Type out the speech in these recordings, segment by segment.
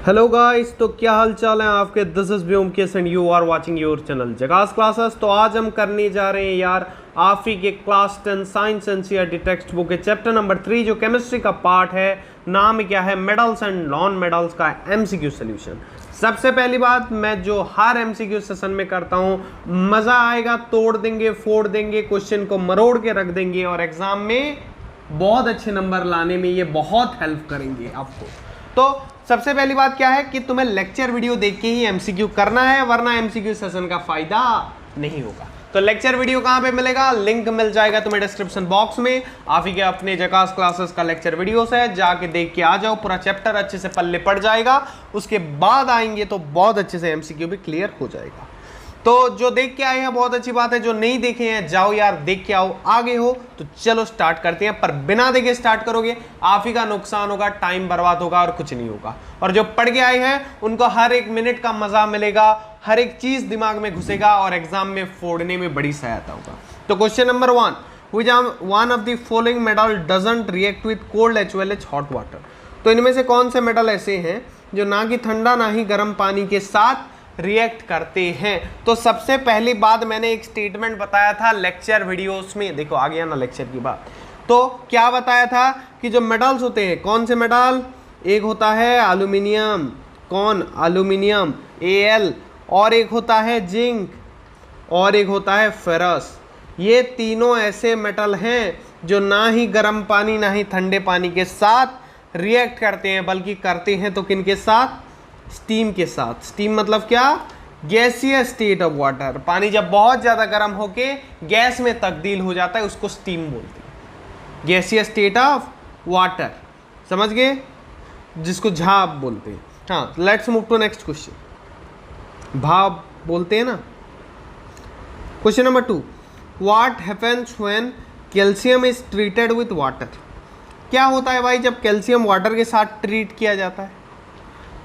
Hello guys, तो क्या हाल चाल है आपके। This is Vyomkesh and you are watching your channel Jhakaas classes. तो आज हम करने जा रहे हैं यार आफी के class 10 science NCERT text book के चैप्टर नंबर 3 जो केमिस्ट्री का पार्ट है। नाम क्या है, मेडल्स एंड नॉन मेडल्स का एमसीक्यू सोल्यूशन। सबसे पहली बात, मैं जो हर एमसीक्यू सेशन में करता हूँ, मज़ा आएगा, तोड़ देंगे, फोड़ देंगे, क्वेश्चन को मरोड़ के रख देंगे और एग्जाम में बहुत अच्छे नंबर लाने में ये बहुत हेल्प करेंगे आपको। तो सबसे पहली बात क्या है कि तुम्हें लेक्चर वीडियो देख के ही एमसीक्यू करना है, वरना एमसीक्यू सेशन का फायदा नहीं होगा। तो लेक्चर वीडियो कहाँ पे मिलेगा, लिंक मिल जाएगा तुम्हें डिस्क्रिप्शन बॉक्स में। आप ही के अपने झकास क्लासेस का लेक्चर वीडियोस है, जाके देख के आ जाओ, पूरा चैप्टर अच्छे से पल्ले पड़ जाएगा। उसके बाद आएंगे तो बहुत अच्छे से एमसीक्यू भी क्लियर हो जाएगा। तो जो देख के आए हैं बहुत अच्छी बात है, जो नहीं देखे हैं जाओ यार देख के आओ, आगे हो तो चलो स्टार्ट करते हैं। पर बिना देखे स्टार्ट करोगे आप ही का नुकसान होगा, टाइम बर्बाद होगा और कुछ नहीं होगा। और जो पढ़ के आए हैं उनको हर एक मिनट का मजा मिलेगा, हर एक चीज दिमाग में घुसेगा और एग्जाम में फोड़ने में बड़ी सहायता होगा। तो question number 1, which one of the following metal doesn't react with cold as well as hot water. तो इनमें से कौन से मेटल ऐसे हैं जो ना कि ठंडा ना ही गर्म पानी के साथ रिएक्ट करते हैं। तो सबसे पहली बात, मैंने एक स्टेटमेंट बताया था लेक्चर वीडियोस में, देखो आ गया ना लेक्चर की बात। तो क्या बताया था कि जो मेटल्स होते हैं, कौन से मेटल, एक होता है एल्यूमिनियम, कौन, एल्यूमिनियम Al, और एक होता है जिंक, और एक होता है फेरस। ये तीनों ऐसे मेटल हैं जो ना ही गर्म पानी ना ही ठंडे पानी के साथ रिएक्ट करते हैं, बल्कि करते हैं तो किन के साथ, स्टीम के साथ। स्टीम मतलब क्या, गैसीय स्टेट ऑफ वाटर। पानी जब बहुत ज़्यादा गर्म होके गैस में तब्दील हो जाता है उसको स्टीम बोलते हैं, गैसीय स्टेट ऑफ वाटर, समझ गए, जिसको झाप बोलते हैं। हाँ, let's move to next question. भाप बोलते हैं ना। Question number 2, what happens when calcium is treated with water. क्या होता है भाई जब कैल्शियम वाटर के साथ ट्रीट किया जाता है।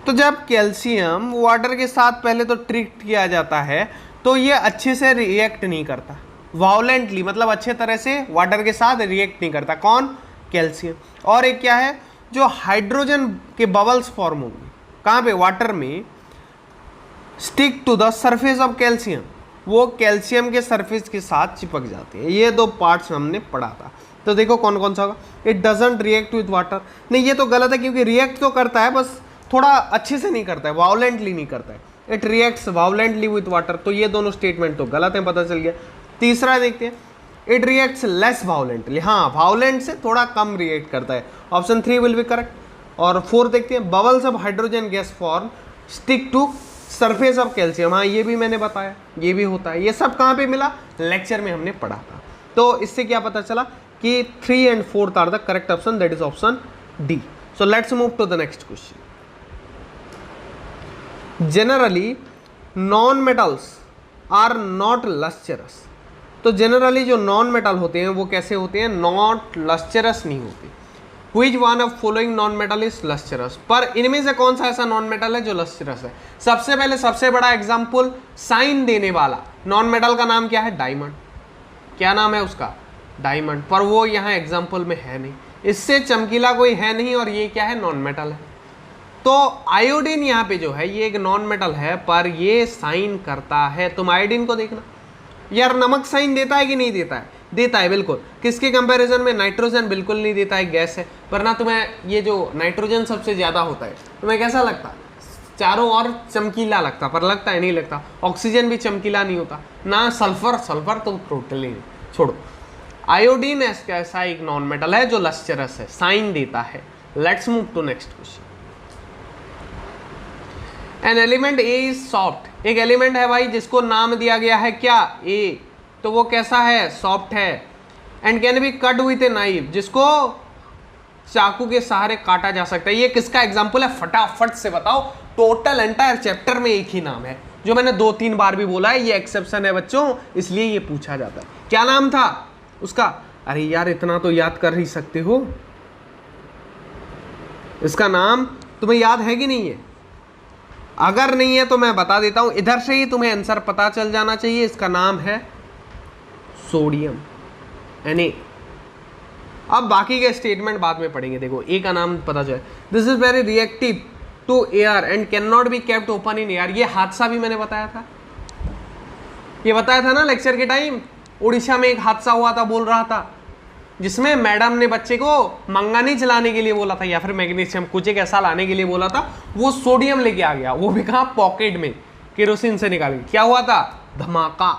तो जब कैल्शियम वाटर के साथ पहले तो ट्रीट किया जाता है तो ये अच्छे से रिएक्ट नहीं करता, वायलेंटली, मतलब अच्छे तरह से वाटर के साथ रिएक्ट नहीं करता। कौन, कैल्शियम। और एक क्या है, जो हाइड्रोजन के बबल्स फॉर्म होंगे कहाँ पे, वाटर में, stick to the surface of calcium, वो कैल्शियम के सरफेस के साथ चिपक जाते हैं। ये दो पार्ट्स हमने पढ़ा था। तो देखो कौन कौन सा होगा। It doesn't react with water, नहीं ये तो गलत है, क्योंकि रिएक्ट तो करता है, बस थोड़ा अच्छे से नहीं करता है, वायलेंटली नहीं करता है। It reacts violently with water, तो ये दोनों स्टेटमेंट तो गलत है, पता चल गया। तीसरा देखते हैं, इट रिएक्ट्स लेस वायलेंटली, हाँ वायलेंट से थोड़ा कम रिएक्ट करता है, ऑप्शन 3 विल बी करेक्ट। और 4 देखते हैं, bubbles of hydrogen gas form stick to surface of calcium, हाँ ये भी मैंने बताया, ये भी होता है। ये सब कहाँ पे मिला, लेक्चर में हमने पढ़ा था। तो इससे क्या पता चला कि 3 and 4 are the correct option, that is option D. So let's move to the next question. Generally non metals are not lustrous. तो जनरली जो नॉन मेटल होते हैं वो कैसे होते हैं, नॉट लस्चरस नहीं होते। Which one of following non metal is lustrous. पर इनमें से कौन सा ऐसा नॉन मेटल है जो लस्चरस है। सबसे पहले सबसे बड़ा एग्जाम्पल, साइन देने वाला नॉन मेटल का नाम क्या है, डायमंड। क्या नाम है उसका, डायमंड। पर वो यहाँ एग्जाम्पल में है नहीं, इससे चमकीला कोई है नहीं, और ये क्या है, नॉन मेटल है। तो आयोडीन यहाँ पे जो है ये एक नॉन मेटल है, पर ये साइन करता है। तुम आयोडीन को देखना यार, नमक साइन देता है कि नहीं देता है, देता है बिल्कुल। किसके कंपैरिजन में, नाइट्रोजन बिल्कुल नहीं देता है, गैस है। वरना तुम्हें ये जो नाइट्रोजन सबसे ज़्यादा होता है, तुम्हें कैसा लगता, चारों ओर चमकीला लगता, पर लगता है नहीं लगता। ऑक्सीजन भी चमकीला नहीं होता ना, सल्फर, सल्फर तो टोटली नहीं, छोड़ो। आयोडीन ऐसा एक नॉन मेटल है जो लस्चरस है, साइन देता है। Let's move to next question. An element A is soft. एक एलिमेंट है भाई जिसको नाम दिया गया है क्या, ए, तो वो कैसा है, सॉफ्ट है। And can be cut with a knife, जिसको चाकू के सहारे काटा जा सकता है। ये किसका एग्जाम्पल है, फटाफट से बताओ। टोटल एंटायर चैप्टर में एक ही नाम है, जो मैंने 2-3 बार भी बोला है, ये एक्सेप्शन है बच्चों, इसलिए ये पूछा जाता है। क्या नाम था उसका, अरे यार इतना तो याद कर ही सकते हो, इसका नाम तुम्हें याद है कि नहीं है। अगर नहीं है तो मैं बता देता हूं, इधर से ही तुम्हें आंसर पता चल जाना चाहिए। इसका नाम है सोडियम, Na। अब बाकी के स्टेटमेंट बाद में पढ़ेंगे। देखो ए का नाम पता चले, this is very reactive to air and can not be kept open in air. ये हादसा भी मैंने बताया था, ये बताया था ना लेक्चर के टाइम। उड़ीसा में एक हादसा हुआ था, बोल रहा था, जिसमें मैडम ने बच्चे को मंगानी चलाने के लिए बोला था या फिर मैग्नीशियम कुछ एक ऐसा लाने के लिए बोला था, वो सोडियम लेके आ गया, वो भी कहाँ, पॉकेट में, केरोसिन से निकाल के। क्या हुआ था? धमाका।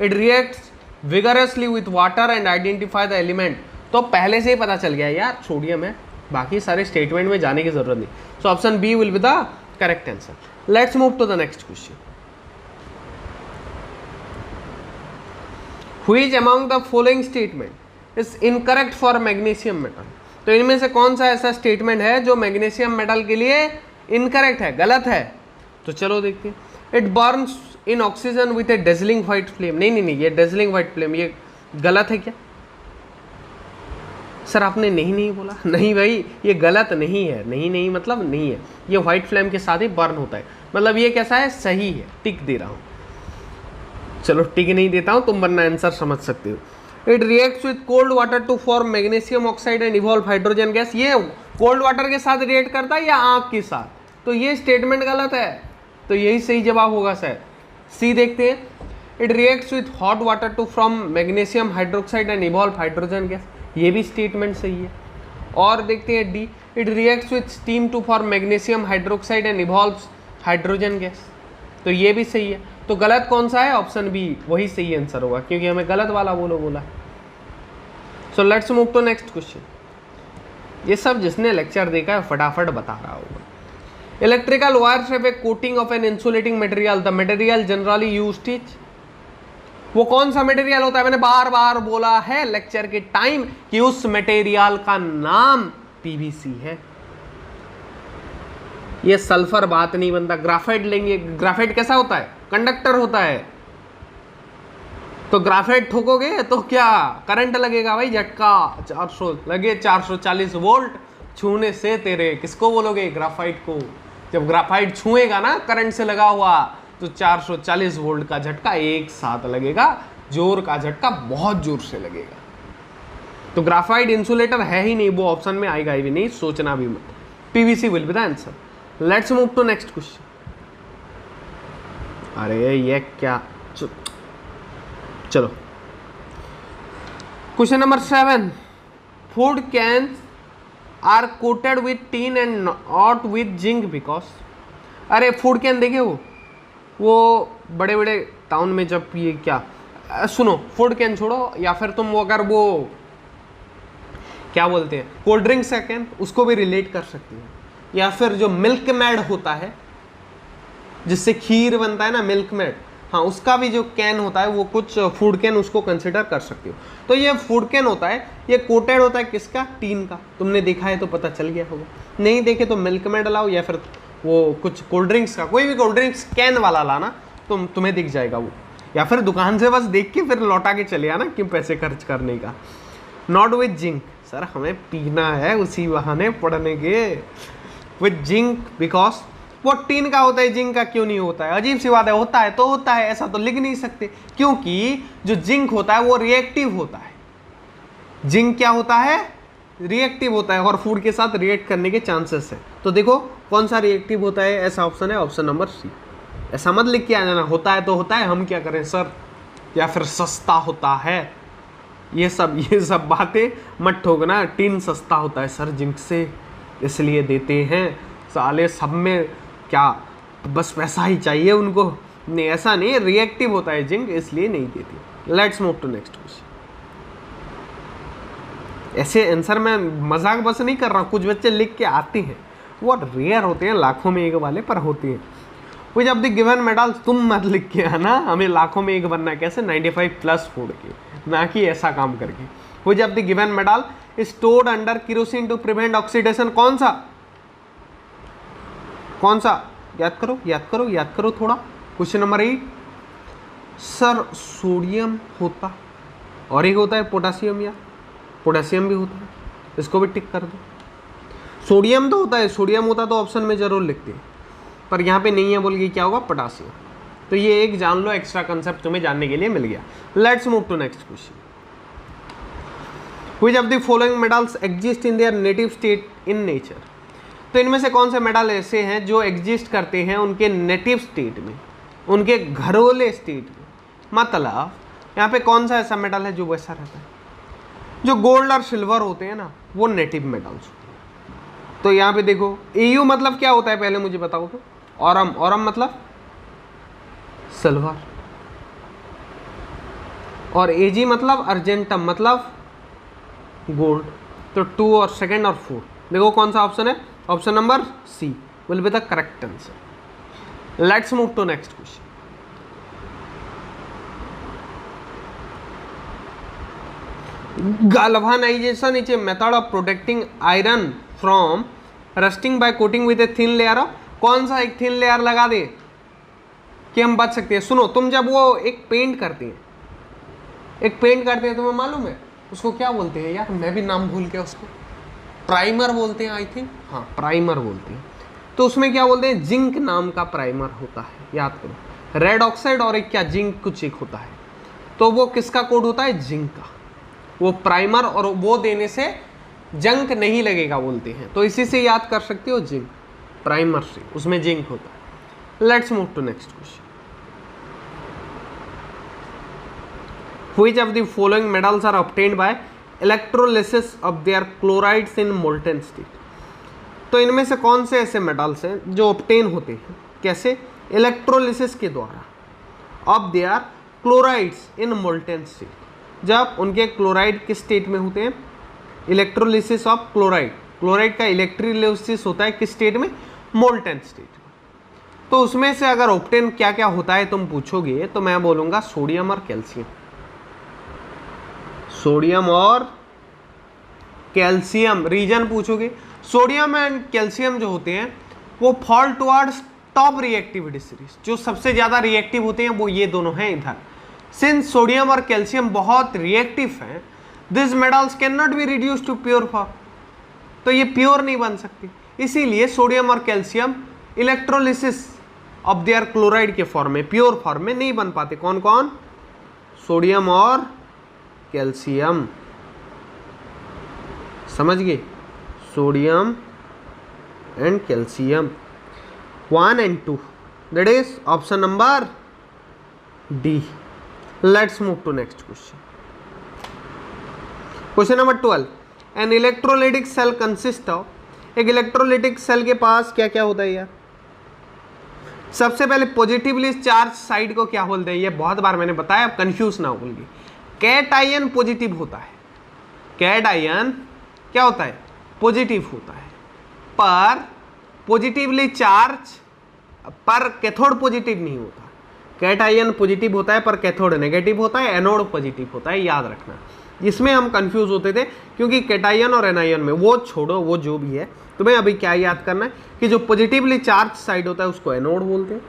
It reacts vigorously with water and identify the element. तो पहले से ही पता चल गया यार सोडियम है, बाकी सारे स्टेटमेंट में जाने की जरूरत नहीं। So option B will be the correct answer. Let's move to the next question. Which among the following statement is incorrect for magnesium metal. तो इनमें से कौन सा ऐसा स्टेटमेंट है जो मैग्नीशियम मेटल के लिए इनकरेक्ट है, गलत है? तो चलो देखते हैं। It Burns in oxygen with A dazzling white flame. नहीं, ये डेजलिंग व्हाइट फ्लेम ये गलत है क्या? सर आपने नहीं बोला। नहीं भाई, ये गलत नहीं है। नहीं मतलब नहीं है, ये व्हाइट फ्लेम के साथ ही बर्न होता है। मतलब ये कैसा है? सही है, टिक दे रहा हूँ। चलो टिक नहीं देता हूँ, तुम वरना आंसर समझ सकते हो। It reacts with cold water to form magnesium oxide and evolve hydrogen gas. ये कोल्ड वाटर के साथ रिएक्ट करता है या आग के साथ? तो ये स्टेटमेंट गलत है, तो यही सही जवाब होगा सर। सी देखते हैं। It reacts with hot water to from magnesium hydroxide and evolve hydrogen gas. ये भी स्टेटमेंट सही है। और देखते हैं D. It reacts with steam to form magnesium hydroxide and evolve hydrogen gas. तो ये भी सही है। तो गलत कौन सा है? ऑप्शन बी वही सही आंसर होगा, क्योंकि हमें गलत वाला बोला। So let's move to next question. ये सब जिसने लेक्चर देखा है फटाफट बता रहा होगा। Electrical wires have a coating of an insulating material, the material generally used is. वो कौन सा मटेरियल होता है? मैंने बार बार बोला है लेक्चर के टाइम कि उस मटेरियल का नाम पीवीसी है। ये सल्फर बात नहीं बनता। ग्राफाइट लेंगे, ग्राफाइट कैसा होता है? कंडक्टर होता है। तो ग्राफाइट ठोकोगे तो क्या करंट लगेगा भाई? झटका 400 लगे, 440 वोल्ट छूने से तेरे किसको बोलोगे? ग्राफाइट को। जब ग्राफाइट छुएगा ना करंट से लगा हुआ, तो 440 वोल्ट का झटका एक साथ लगेगा, जोर का झटका बहुत जोर से लगेगा। तो ग्राफाइट इंसुलेटर है ही नहीं, वो ऑप्शन में आएगा ही नहीं, सोचना भी मत। PVC will be the answer. Let's move to next question. अरे ये क्या, चलो question number 7। Food cans are coated with tin and not with zinc because. अरे फूड कैन देखे वो बड़े बड़े टाउन में जब ये क्या, सुनो, फूड कैन छोड़ो, या फिर तुम अगर वो क्या बोलते हैं कोल्ड ड्रिंक्स का कैन, उसको भी रिलेट कर सकती हो। या फिर जो मिल्क मेड होता है जिससे खीर बनता है ना, मिल्क मेड, हाँ उसका भी जो कैन होता है वो कुछ फूड कैन उसको कंसिडर कर सकते हो। तो ये फूड कैन होता है, ये कोटेड होता है किसका? टीन का। तुमने देखा है तो पता चल गया होगा, नहीं देखे तो मिल्क मेड लाओ या फिर वो कुछ कोल्ड ड्रिंक्स का, कोई भी कोल्ड ड्रिंक्स कैन वाला लाना, तुम्हें दिख जाएगा वो। या फिर दुकान से बस देख के फिर लौटा के चले आना, क्यों पैसे खर्च करने का। नॉट विथ जिंक, सर हमें पीना है उसी बहाने पढ़ने के। विथ जिंक बिकॉज वो टीन का होता है, जिंक का क्यों नहीं होता है? अजीब सी बात है, होता है तो होता है, ऐसा तो लिख नहीं सकते, क्योंकि जो जिंक होता है वो रिएक्टिव होता है। जिंक क्या होता है? रिएक्टिव होता है, और फूड के साथ रिएक्ट करने के चांसेस है। तो देखो कौन सा रिएक्टिव होता है, ऐसा ऑप्शन है, ऑप्शन नंबर सी। ऐसा मत लिख के आ जाना, होता है तो होता है, हम क्या करें सर, या फिर सस्ता होता है, ये सब बातें मत ठोकना। टीन सस्ता होता है सर जिंक से, इसलिए देते हैं साले, सब में क्या बस पैसा ही चाहिए उनको? नहीं, ऐसा नहीं, रिएक्टिव होता है जिंक, इसलिए नहीं देती। Let's move to next question. ऐसे आंसर में मजाक बस नहीं कर रहा हूँ, कुछ बच्चे लिख के आते हैं, वो रेयर होते हैं, लाखों में एक वाले पर होते हैं। वो जब दी गिवन मेडल, तुम मत लिख के आना, हमें लाखों में एक बनना है। कैसे? 95 प्लस फूड के, ना कि ऐसा काम करके। वो जब the given metal stored under kerosene to prevent oxidation. कौन सा? याद करो थोड़ा। Question number 8। सर सोडियम होता, और एक होता है पोटासियम, या पोटासियम भी होता है, इसको भी टिक कर दो। सोडियम तो होता है, सोडियम होता तो ऑप्शन में जरूर लिखते हैं, पर यहाँ पे नहीं है, बोल के क्या होगा? पोटासियम। तो ये एक जान लो, एक्स्ट्रा कंसेप्ट तुम्हें जानने के लिए मिल गया। Let's move to next question. Which of the following metals exist in their native state in nature? तो इनमें से कौन से मेटल ऐसे हैं जो एग्जिस्ट करते हैं उनके नेटिव स्टेट में, उनके घरोले स्टेट में? मतलब यहाँ पे कौन सा ऐसा मेटल है जो वैसा रहता है? जो गोल्ड और सिल्वर होते हैं ना, वो नेटिव मेटल्स। तो यहाँ पे देखो, Au मतलब क्या होता है पहले मुझे बताओ तो? ऑरम, ऑरम मतलब सिल्वर, और Ag मतलब अर्जेंटम मतलब गोल्ड। तो 2 और सेकंड और 4, देखो कौन सा ऑप्शन है? Option number C will be the correct answer. Let's move to next question. Galvanization is a method of protecting iron from rusting by coating with a thin layer of, कौन सा एक thin layer लगा दे कि हम बच सकते हैं? सुनो, तुम जब वो एक पेंट करते हैं, तुम्हें मालूम है उसको क्या बोलते हैं यार? मैं भी नाम भूल गया उसको। प्राइमर बोलते हैं आई थिंक, हाँ प्राइमर बोलते हैं। तो उसमें क्या बोलते हैं? जिंक नाम का प्राइमर होता है, याद करो। रेड ऑक्साइड और एक क्या जिंक कुछ एक होता है, तो वो किसका कोड होता है? जिंक का। वो प्राइमर, और वो देने से जंक नहीं लगेगा बोलते हैं, तो इसी से याद कर सकते हो जिंक, प्राइमर से, उसमें जिंक होता है। Let's move to next question. Which of the following metals are obtained by electrolysis of their chlorides in molten state? तो इनमें से कौन से ऐसे मेटल्स हैं जो ऑब्टेन होते हैं? कैसे? इलेक्ट्रोलिसिस के द्वारा of their chlorides in molten state. जब उनके क्लोराइड किस स्टेट में होते हैं? इलेक्ट्रोलिसिस ऑफ क्लोराइड, क्लोराइड का इलेक्ट्रोलिसिस होता है किस स्टेट में? मोल्टेन स्टेट में। तो उसमें से अगर ऑब्टेन क्या क्या होता है तुम पूछोगे तो मैं बोलूँगा सोडियम और कैल्शियम। सोडियम और कैल्शियम, रीजन पूछोगे। सोडियम एंड कैल्शियम जो होते हैं वो fall towards top reactivity series, जो सबसे ज़्यादा रिएक्टिव होते हैं वो ये दोनों हैं इधर। सिंस सोडियम और कैल्शियम बहुत रिएक्टिव हैं, this metals can not be reduce to pure form, तो ये प्योर नहीं बन सकती। इसीलिए सोडियम और calcium electrolysis of their chloride के फॉर्म में, प्योर फॉर्म में नहीं बन पाते। कौन कौन? सोडियम और कैल्शियम, समझ गए? Sodium and calcium 1 and 2, that is option number D. Let's move to next question. Question number 12, an electrolytic cell consist of, एक इलेक्ट्रोलिटिक सेल के पास क्या क्या होता है यार? सबसे पहले पॉजिटिवली चार्ज साइड को क्या बोलते हैं? ये बहुत बार मैंने बताया, अब कंफ्यूज ना होंगे। कैट आयन पॉजिटिव होता है, कैट आयन क्या होता है? पॉजिटिव होता है, पर पॉजिटिवली चार्ज पर कैथोड पॉजिटिव नहीं होता। कैट आयन पॉजिटिव होता है पर कैथोड नेगेटिव होता है, एनोड पॉजिटिव होता है, याद रखना। इसमें हम कंफ्यूज होते थे क्योंकि कैटायन और एनायन में, वो छोड़ो, वो जो भी है, तुम्हें अभी क्या याद करना है कि जो पॉजिटिवली चार्ज साइड होता है उसको एनोड बोलते हैं,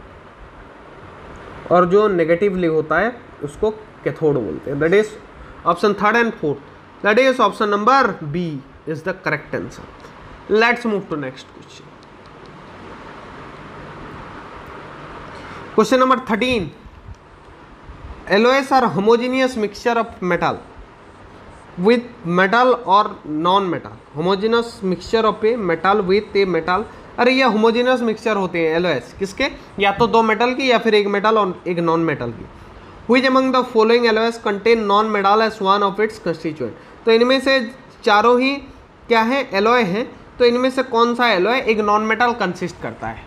और जो नेगेटिवली होता है उसको कैथोड बोलते हैं। That is option 3rd and 4th, that is option number B is the correct answer. Let's move to next question. Question number 13, alloys are homogeneous mixture of metal with metal और non metal. Homogeneous mixture of a metal with a metal. अरे ये homogeneous mixture होते हैं LOS, किसके? या तो 2 metal की या फिर 1 मेटल और 1 नॉन मेटल की। Which among the following alloys contain non-metal as one of its constituent? तो इनमें से चारों ही क्या है? एलॉय हैं। तो इनमें से कौन सा एलॉय एक नॉन मेटल कंसिस्ट करता है?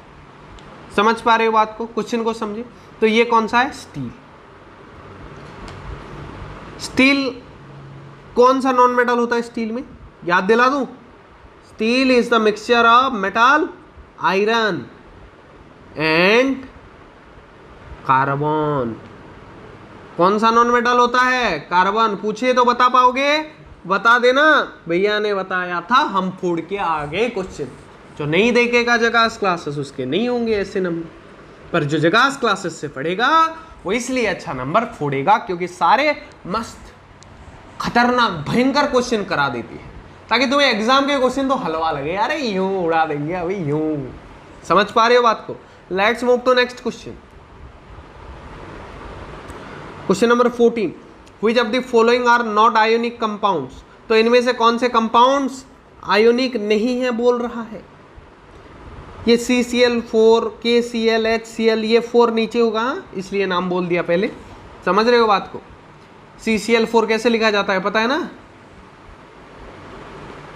समझ पा रहे हो बात को, क्वेश्चन को समझे? तो ये कौन सा है? स्टील। स्टील कौन सा नॉन मेटल होता है स्टील में? याद दिला दूं, steel is the mixture of metal, iron and carbon. कौन सा नॉन मेटल होता है? कार्बन। पूछे तो बता पाओगे? बता देना, भैया ने बताया था, हम फोड़ के आ गए क्वेश्चन। जो नहीं देखेगा जगास क्लासेस उसके नहीं होंगे ऐसे नंबर, पर जो जगास क्लासेस से पढ़ेगा वो इसलिए अच्छा नंबर फोड़ेगा क्योंकि सारे मस्त खतरनाक भयंकर क्वेश्चन करा देती है, ताकि तुम्हें एग्जाम के क्वेश्चन तो हलवा लगे, अरे यूं उड़ा देंगे अभी यूं। समझ पा रहे हो बात को? Let's move to next question. Question number 14, which of the following are not ionic compounds. तो इनमें से कौन से कंपाउंड्स आयोनिक नहीं है बोल रहा है? ये CCl4 KCl HCl ये 4 नीचे होगा, इसलिए नाम बोल दिया पहले। समझ रहे हो बात को? CCl4 कैसे लिखा जाता है पता है ना?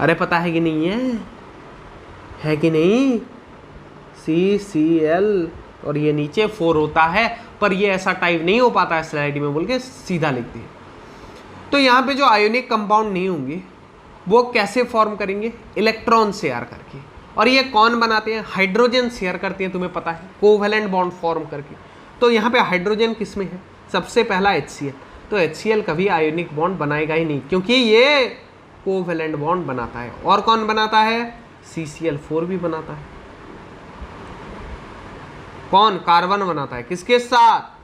अरे पता है कि नहीं है कि नहीं? CCl और ये नीचे 4 होता है, पर ये ऐसा टाइप नहीं हो पाता है स्लाइड में बोल के सीधा लिखते हैं। तो यहाँ पे जो आयोनिक कंपाउंड नहीं होंगे वो कैसे फॉर्म करेंगे? इलेक्ट्रॉन शेयर करके। और ये कौन बनाते हैं? हाइड्रोजन शेयर करते हैं, तुम्हें पता है, कोवेलेंट बॉन्ड फॉर्म करके। तो यहाँ पे हाइड्रोजन किस में है? सबसे पहला HCl। तो HCl कभी आयोनिक बॉन्ड बनाएगा ही नहीं, क्योंकि ये कोवेलेंट बॉन्ड बनाता है। और कौन बनाता है? CCl4 भी बनाता है। कौन? कार्बन बनाता है। किसके साथ?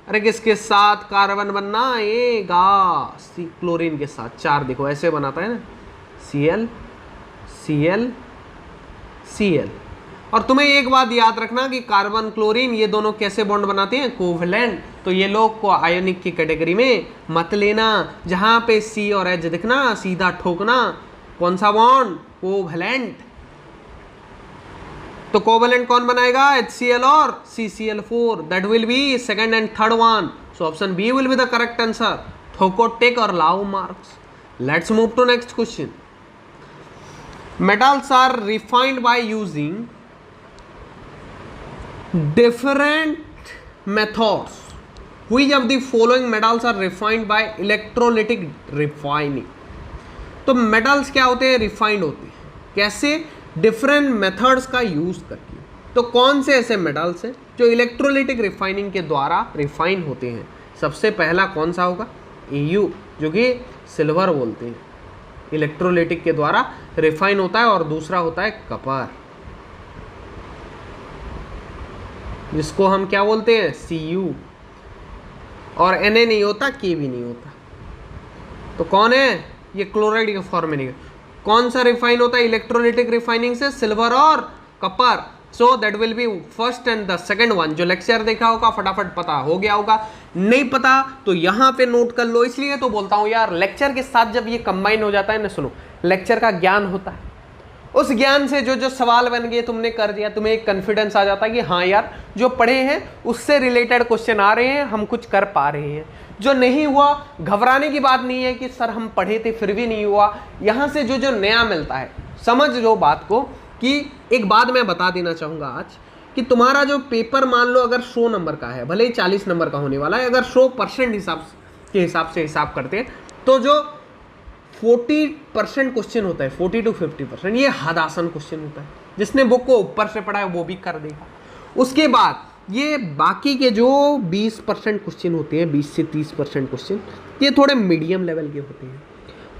अरे किसके साथ कार्बन बनना आएगा? क्लोरीन के साथ। 4 देखो ऐसे बनाता है ना, Cl Cl Cl। और तुम्हें एक बात याद रखना कि कार्बन क्लोरीन ये दोनों कैसे बॉन्ड बनाते हैं? कोवेलेंट। तो ये लोग को आयोनिक की कैटेगरी में मत लेना। जहां पे C और H दिखना सीधा ठोकना। कौन सा बॉन्ड? कोवेलेंट। तो कोवेलेंट कौन बनाएगा? HCl और CCl4। That will be second and third one. So option B will be the correct answer. ठोको टेक और लाओ marks. Let's move to next question. Metals are refined by using different methods. Which of the following metals are refined by electrolytic refining? तो metals क्या होते हैं? Refined होते हैं। कैसे? डिफरेंट मेथड्स का यूज करके। तो कौन से ऐसे मेटल्स हैं जो इलेक्ट्रोलिटिक रिफाइनिंग के द्वारा रिफाइन होते हैं? सबसे पहला कौन सा होगा? Au, जो कि सिल्वर बोलते हैं, इलेक्ट्रोलिटिक के द्वारा रिफाइन होता है। और दूसरा होता है कपर, जिसको हम क्या बोलते हैं? Cu। और Na नहीं होता, K भी नहीं होता। तो कौन है? ये क्लोराइड के फॉर्म में नहीं। कौन सा रिफाइन होता है इलेक्ट्रोलिटिक रिफाइनिंग से? सिल्वर और copper. So that will be first and the second one. जो लेक्चर देखा होगा फटाफट पता हो गया होगा, नहीं पता तो यहाँ पे नोट कर लो। इसलिए तो बोलता हूँ यार, लेक्चर के साथ जब ये कंबाइन हो जाता है ना, सुनो, लेक्चर का ज्ञान होता है, उस ज्ञान से जो जो सवाल बन गए तुमने कर दिया, तुम्हें एक कॉन्फिडेंस आ जाता है कि हाँ यार जो पढ़े हैं उससे रिलेटेड क्वेश्चन आ रहे हैं, हम कुछ कर पा रहे हैं। जो नहीं हुआ, घबराने की बात नहीं है कि सर हम पढ़े थे फिर भी नहीं हुआ। यहाँ से जो जो नया मिलता है, समझ लो बात को। कि एक बात मैं बता देना चाहूँगा आज, कि तुम्हारा जो पेपर मान लो अगर 100 नंबर का है, भले ही 40 नंबर का होने वाला है, अगर 100% हिसाब से हिसाब करते हैं तो जो 40% क्वेश्चन होता है, 40 to 50%, ये हद आसान क्वेश्चन होता है। जिसने बुक को ऊपर से पढ़ा है वो भी कर देगा। उसके बाद ये बाकी के जो 20% क्वेश्चन होते हैं, 20 से 30% क्वेश्चन, ये थोड़े मीडियम लेवल के होते हैं।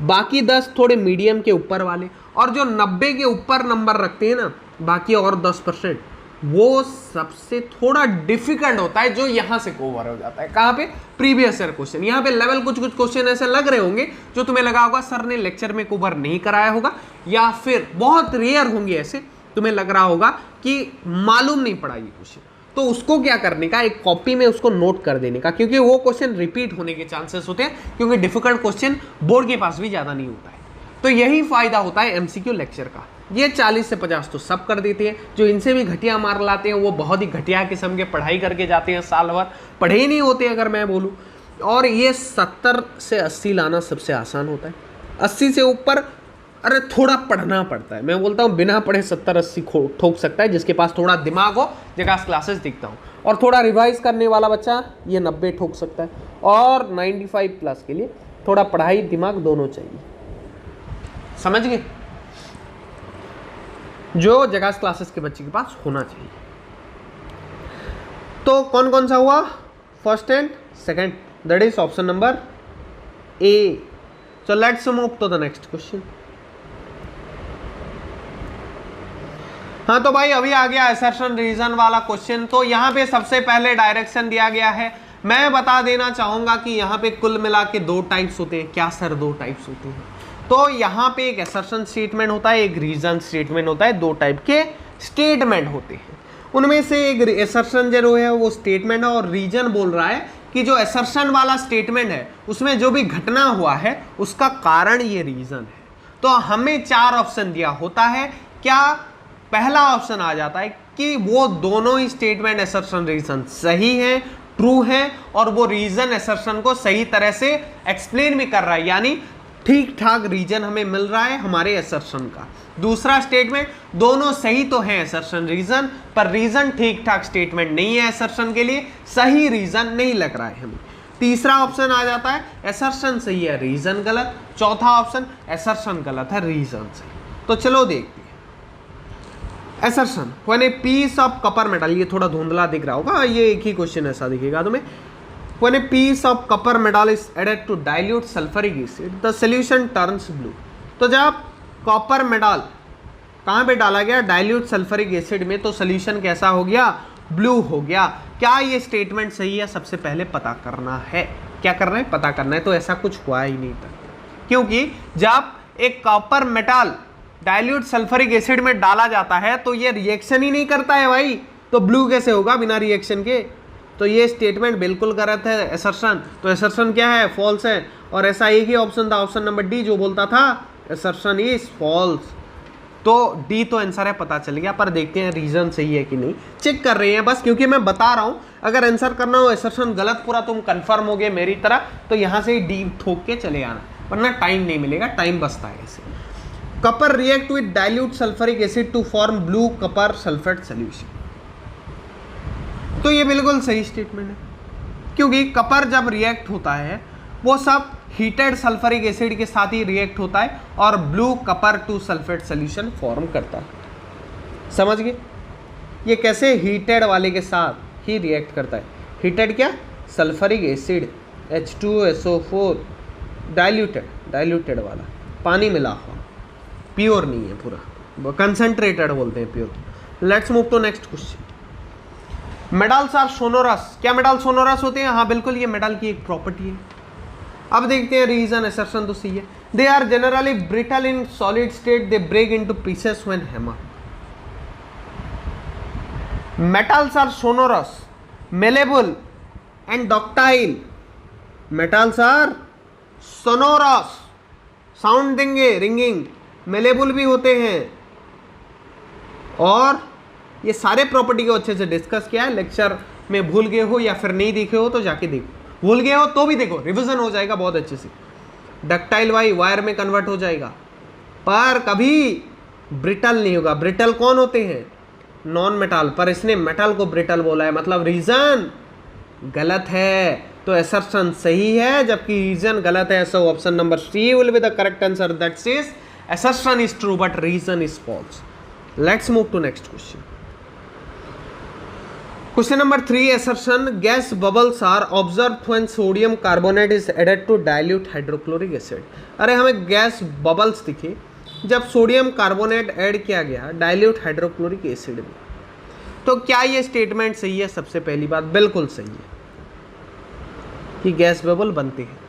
बाकी 10 थोड़े मीडियम के ऊपर वाले, और जो 90 के ऊपर नंबर रखते हैं ना, बाकी और 10%, वो सबसे थोड़ा डिफिकल्ट होता है, जो यहाँ से कवर हो जाता है। कहाँ पे? Previous year question. यहाँ पे लेवल कुछ क्वेश्चन ऐसे लग रहे होंगे जो तुम्हें लगा होगा सर ने लेक्चर में कवर नहीं कराया होगा, या फिर बहुत रेयर होंगे ऐसे तुम्हें लग रहा होगा कि मालूम नहीं पड़ा ये क्वेश्चन। तो उसको क्या करने का, एक कॉपी में उसको नोट कर देने का, क्योंकि वो क्वेश्चन रिपीट होने के चांसेस होते हैं, क्योंकि डिफिकल्ट क्वेश्चन बोर्ड के पास भी ज़्यादा नहीं होता है। तो यही फायदा होता है MCQ लेक्चर का। ये 40 से 50 तो सब कर देते हैं, जो इनसे भी घटिया मार लाते हैं वो बहुत ही घटिया किस्म के पढ़ाई करके जाते हैं, साल भर पढ़े ही नहीं होते अगर मैं बोलूँ। और ये 70 से 80 लाना सबसे आसान होता है। 80 से ऊपर अरे थोड़ा पढ़ना पड़ता है। मैं बोलता हूँ बिना पढ़े 70-80 ठोक सकता है, जिसके पास थोड़ा दिमाग हो। जगह क्लासेस दिखता हूँ, और थोड़ा रिवाइज करने वाला बच्चा ये 90 ठोक सकता है। और 95 प्लस के लिए थोड़ा पढ़ाई दिमाग दोनों चाहिए। समझ गए? जो जगह क्लासेस के बच्चे के पास होना चाहिए। तो कौन कौन सा हुआ? First and second, that is option number A। So let's move to the next question. हाँ तो भाई अभी आ गया असर्शन रीजन वाला क्वेश्चन। तो यहाँ पे सबसे पहले डायरेक्शन दिया गया है। मैं बता देना चाहूंगा कि यहाँ पे कुल मिला के 2 टाइप्स होते हैं। क्या सर 2 टाइप्स होते हैं? तो यहाँ पे एक असर्शन स्टेटमेंट होता है, एक रीजन स्टेटमेंट होता है। 2 टाइप के स्टेटमेंट होते हैं। उनमें से एक असर्शन जो है वो स्टेटमेंट है, और रीजन बोल रहा है कि जो असर्शन वाला स्टेटमेंट है उसमें जो भी घटना हुआ है उसका कारण ये रीजन है। तो हमें 4 ऑप्शन दिया होता है। क्या? पहला ऑप्शन आ जाता है कि वो दोनों ही स्टेटमेंट असर्शन रीजन सही है, ट्रू है, और वो रीजन असर्शन को सही तरह से एक्सप्लेन भी कर रहा है, यानी ठीक ठाक रीजन हमें मिल रहा है हमारे असर्शन का। दूसरा स्टेटमेंट, दोनों सही तो है असर्शन रीजन, पर रीजन ठीक ठाक स्टेटमेंट नहीं है असर्शन के लिए, सही रीजन नहीं लग रहा है हमें। तीसरा ऑप्शन आ जाता है असर्शन सही है, रीजन गलत। चौथा ऑप्शन असर्शन गलत है, रीजन सही। तो चलो देखते हैं। Assertion, when a piece of copper metal, ये थोड़ा धुंधला दिख रहा होगा, ये एक ही क्वेश्चन ऐसा दिखेगा तुम्हें। When a piece of copper metal is added to dilute sulfuric acid, the solution turns blue. तो जब कॉपर मेटल कहाँ पे डाला गया, डाइल्यूट सल्फरिक एसिड में, तो सोल्यूशन कैसा हो गया, ब्लू हो गया। क्या ये स्टेटमेंट सही है, सबसे पहले पता करना है। क्या करना है, पता करना है। तो ऐसा कुछ हुआ ही नहीं था, क्योंकि जब एक copper metal dilute sulphuric acid में डाला जाता है तो ये रिएक्शन ही नहीं करता है भाई, तो ब्लू कैसे होगा बिना रिएक्शन के। तो ये स्टेटमेंट बिल्कुल गलत है असर्शन। तो असर्शन क्या है, फॉल्स है। और ऐसा एक ही ऑप्शन था, ऑप्शन नंबर डी, जो बोलता था असर्शन इज फॉल्स। तो डी तो आंसर है, पता चल गया। पर देखते हैं रीजन सही है कि नहीं, चेक कर रहे हैं बस, क्योंकि मैं बता रहा हूं अगर आंसर करना हो असर्शन गलत पूरा, तुम कंफर्म हो गए मेरी तरह, तो यहां से डी ठोक के चले आना, वरना टाइम नहीं मिलेगा, टाइम बचता है ऐसे। Copper react with dilute sulphuric acid to form blue copper sulphate solution. तो ये बिल्कुल सही स्टेटमेंट है, क्योंकि कपर जब रिएक्ट होता है वो सब हीटेड सल्फरिक एसिड के साथ ही रिएक्ट होता है और blue Kapoor to sulphate solution form करता है। समझ गए, ये कैसे हीटेड वाले के साथ ही रिएक्ट करता है। हीटेड क्या, सल्फरिक एसिड H2SO4 डाइल्यूटेड वाला, पानी मिला हुआ, प्योर नहीं है पूरा, कंसंट्रेटेड बोलते हैं pure. Let's move to next question. Metals are sonorous. क्या मेटल सोनोरस होते हैं, हाँ बिल्कुल, ये मेटल की एक प्रॉपर्टी है। अब देखते हैं रीजन, असर्शन तो सही है। They are generally brittle in solid state, they break into pieces when hammer. Metals are sonorous, malleable and ductile. Metals are sonorous, sound देंगे, रिंगिंग, मेलेबल भी होते हैं, और ये सारे प्रॉपर्टी को अच्छे से डिस्कस किया है लेक्चर में। भूल गए हो या फिर नहीं देखे हो तो जाके देखो, भूल गए हो तो भी देखो, रिवीजन हो जाएगा बहुत अच्छे से। डक्टाइल वायर में कन्वर्ट हो जाएगा, पर कभी ब्रिटल नहीं होगा। ब्रिटल कौन होते हैं, नॉन मेटल, पर इसने मेटल को ब्रिटल बोला है, मतलब रीजन गलत है। तो असर्शन सही है जबकि रीजन गलत है। So option number C will be the correct answer, that says assertion is true but reason is false. Let's move to next question. Question number 3, assertion, gas bubbles are observed when sodium carbonate is added to dilute hydrochloric acid। अरे हमें gas bubbles दिखे जब sodium carbonate add किया गया dilute hydrochloric acid में। तो क्या ये स्टेटमेंट सही है, सबसे पहली बात बिल्कुल सही है कि गैस बबल बनते हैं।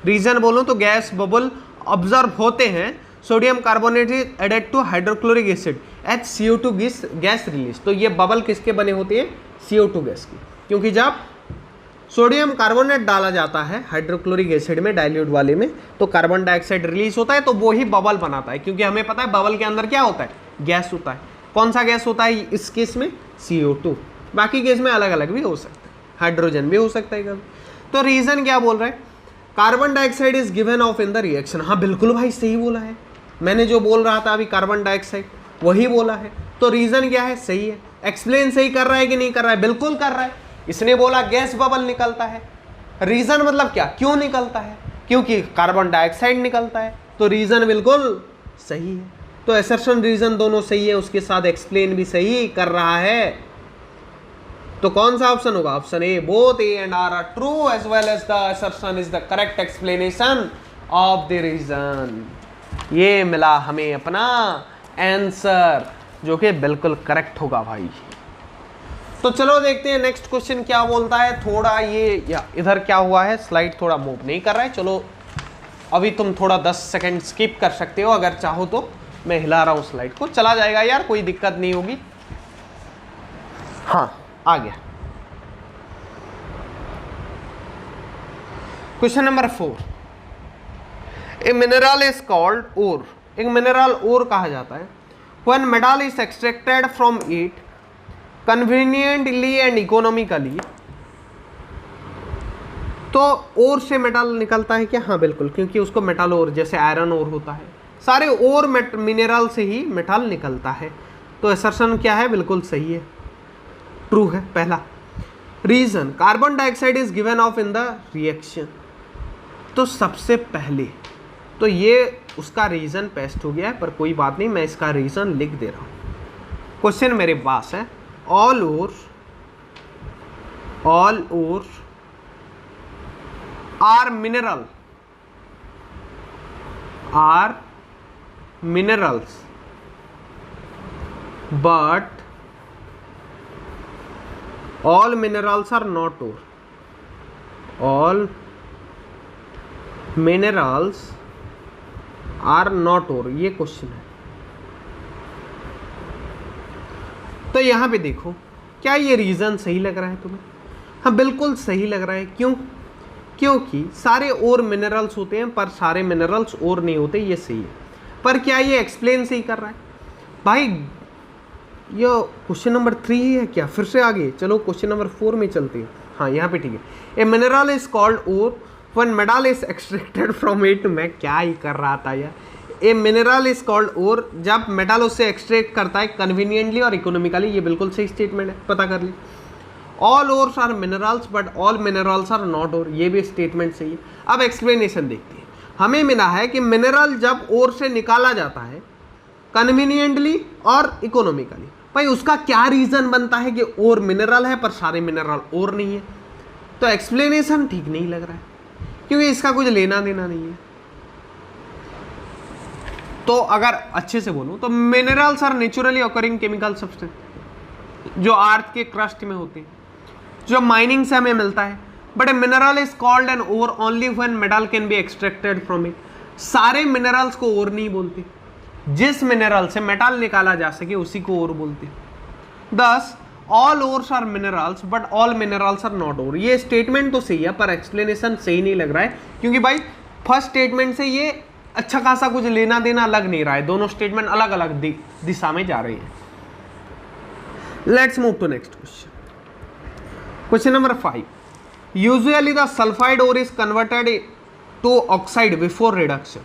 रीजन बोलूं तो गैस बबल ऑब्जर्व होते हैं, sodium carbonate is added to hydrochloric acid, HCO2 gas release. तो ये बबल किसके बने होते हैं, CO2 गैस की, क्योंकि जब सोडियम कार्बोनेट डाला जाता है हाइड्रोक्लोरिक एसिड में, डाइल्यूट वाले में, तो कार्बन डाइऑक्साइड रिलीज होता है, तो वो ही बबल बनाता है। क्योंकि हमें पता है बबल के अंदर क्या होता है, गैस होता है। कौन सा गैस होता है इस केस में, CO2। बाकी केस में अलग अलग भी हो सकता है, हाइड्रोजन भी हो सकता है कभी। तो रीजन क्या बोल रहे हैं, carbon dioxide is given off in the reaction. हाँ बिल्कुल भाई सही बोला है, मैंने जो बोल रहा था अभी कार्बन डाइऑक्साइड वही बोला है। तो रीजन क्या है, सही है। एक्सप्लेन सही कर रहा है कि नहीं कर रहा है, बिल्कुल कर रहा है। इसने बोला गैस बबल निकलता है, रीजन मतलब क्या, क्यों निकलता है, क्योंकि कार्बन डाइऑक्साइड निकलता है। तो रीजन बिल्कुल सही है। तो असर्शन रीजन दोनों सही है, उसके साथ एक्सप्लेन भी सही कर रहा है। तो कौन सा ऑप्शन होगा, option A, both A and R true as well as the assertion is the correct explanation of the reason. ये मिला हमें अपना आंसर, जो कि बिल्कुल करेक्ट होगा भाई। तो चलो देखते हैं नेक्स्ट क्वेश्चन क्या बोलता है। थोड़ा ये या इधर क्या हुआ है, स्लाइड थोड़ा मूव नहीं कर रहा है। चलो अभी तुम थोड़ा 10 सेकंड स्किप कर सकते हो अगर चाहो तो, मैं हिला रहा हूँ स्लाइड को, चला जाएगा यार, कोई दिक्कत नहीं होगी। हाँ आ गया। Question number 4, a mineral is called ore. एक मिनरल ओर कहा जाता है when metal is extracted from it conveniently and economically, तो ओर से मेटल निकलता है क्या? हाँ बिल्कुल, क्योंकि उसको मेटल ओर जैसे आयरन ओर होता है, सारे ओर मिनरल से ही मेटल निकलता है। तो असर्शन क्या है? बिल्कुल सही है, ट्रू है पहला। Reason carbon dioxide is given off in the reaction, तो सबसे पहले तो ये उसका रीजन पेस्ट हो गया है, पर कोई बात नहीं, मैं इसका रीजन लिख दे रहा हूं। क्वेश्चन मेरे पास है all ore are minerals but all minerals are not ore, all minerals are not ore, ये क्वेश्चन है। तो यहां पे देखो, क्या ये रीजन सही लग रहा है तुम्हें? हाँ बिल्कुल सही लग रहा है। क्यों? क्योंकि सारे और मिनरल्स होते हैं पर सारे मिनरल्स और नहीं होते, ये सही है। पर क्या ये एक्सप्लेन सही कर रहा है? भाई ये क्वेश्चन नंबर 3 है क्या? फिर से आगे चलो, क्वेश्चन नंबर 4 में चलते हैं। हाँ यहाँ पे ठीक है, a mineral is called ore when metal is extracted from it. मैं क्या ही कर रहा था यार। A mineral is called ore, जब मेटल उससे एक्सट्रैक्ट करता है कन्वीनियंटली और इकोनॉमिकली, ये बिल्कुल सही स्टेटमेंट है, पता कर ली। All ores are minerals but all minerals are not ore, ये भी स्टेटमेंट सही है। अब एक्सप्लेनेशन देखते हैं। हमें मिला है कि मिनरल जब ओर से निकाला जाता है कन्वीनियंटली और इकोनॉमिकली, भाई उसका क्या रीजन बनता है कि ओर मिनरल है पर सारे मिनरल ओर नहीं है? तो एक्सप्लेनेशन ठीक नहीं लग रहा है, क्योंकि इसका कुछ लेना देना नहीं है। तो अगर अच्छे से बोलूं तो minerals are naturally occurring chemical substance, जो अर्थ के क्रस्ट में होते हैं, जो माइनिंग से हमें मिलता है। But a mineral is called an ore only when metal can be extracted from it. सारे मिनरल्स को ओर नहीं बोलते, जिस मिनरल से मेटल निकाला जा सके उसी को ओर बोलते। Thus all ores are minerals but all minerals are not ore. ये स्टेटमेंट तो सही है पर एक्सप्लेनेशन सही नहीं लग रहा है, क्योंकि भाई फर्स्ट स्टेटमेंट से ये अच्छा खासा कुछ लेना देना लग नहीं रहा है। दोनों स्टेटमेंट अलग अलग दिशा में जा रही है। Let's move to next question. Question number 5, usually the sulphide ore is converted to oxide before reduction.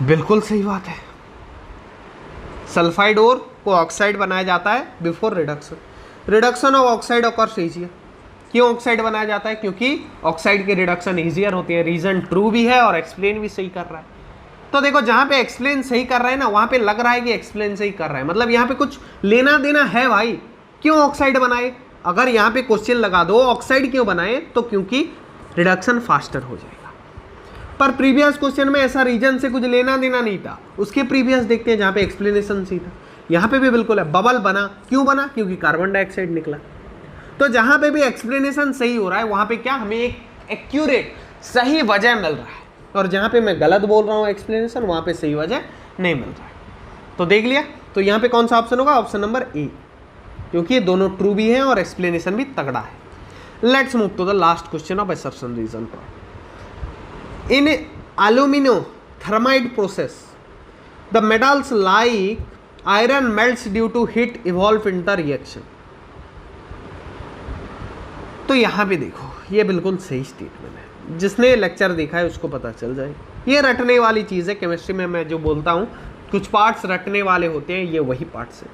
बिल्कुल सही बात है, सल्फाइड ओर को ऑक्साइड बनाया जाता है before reduction. Reduction of oxide occurs easier. क्यों ऑक्साइड बनाया जाता है? क्योंकि ऑक्साइड के रिडक्शन ईजियर होती है। रीजन ट्रू भी है और एक्सप्लेन भी सही कर रहा है। तो देखो, जहां पे एक्सप्लेन सही कर रहा है ना, वहां पे लग रहा है कि एक्सप्लेन सही कर रहा है, मतलब यहाँ पे कुछ लेना देना है भाई। क्यों ऑक्साइड बनाए? अगर यहाँ पे क्वेश्चन लगा दो ऑक्साइड क्यों बनाए, तो क्योंकि रिडक्शन फास्टर हो जाएगा। पर प्रीवियस क्वेश्चन में ऐसा रीजन से कुछ लेना देना नहीं था। उसके प्रीवियस देखते हैं जहाँ पे एक्सप्लेनेशन सही था। यहाँ पे भी बिल्कुल है, बबल बना। क्यों बना? क्योंकि कार्बन डाइऑक्साइड निकला। तो जहाँ पे भी एक्सप्लेनेशन सही हो रहा है वहाँ पे क्या हमें एक एक्यूरेट सही वजह मिल रहा है, और जहाँ पे मैं गलत बोल रहा हूँ एक्सप्लेनेशन, वहाँ पे सही वजह नहीं मिल रहा है। तो देख लिया, तो यहाँ पे कौन सा ऑप्शन होगा? ऑप्शन नंबर ए, क्योंकि ये दोनों ट्रू भी हैं और एक्सप्लेनेशन भी तगड़ा है। Let's move to the last question of assertion reason. In alumino thermite process the metals like iron melts due to heat evolve in the reaction. तो यहाँ पे देखो, ये बिल्कुल सही स्टेटमेंट है। जिसने लेक्चर देखा है उसको पता चल जाए। ये रटने वाली चीज़ है। केमिस्ट्री में मैं जो बोलता हूँ कुछ पार्ट्स रटने वाले होते हैं, ये वही पार्ट्स है।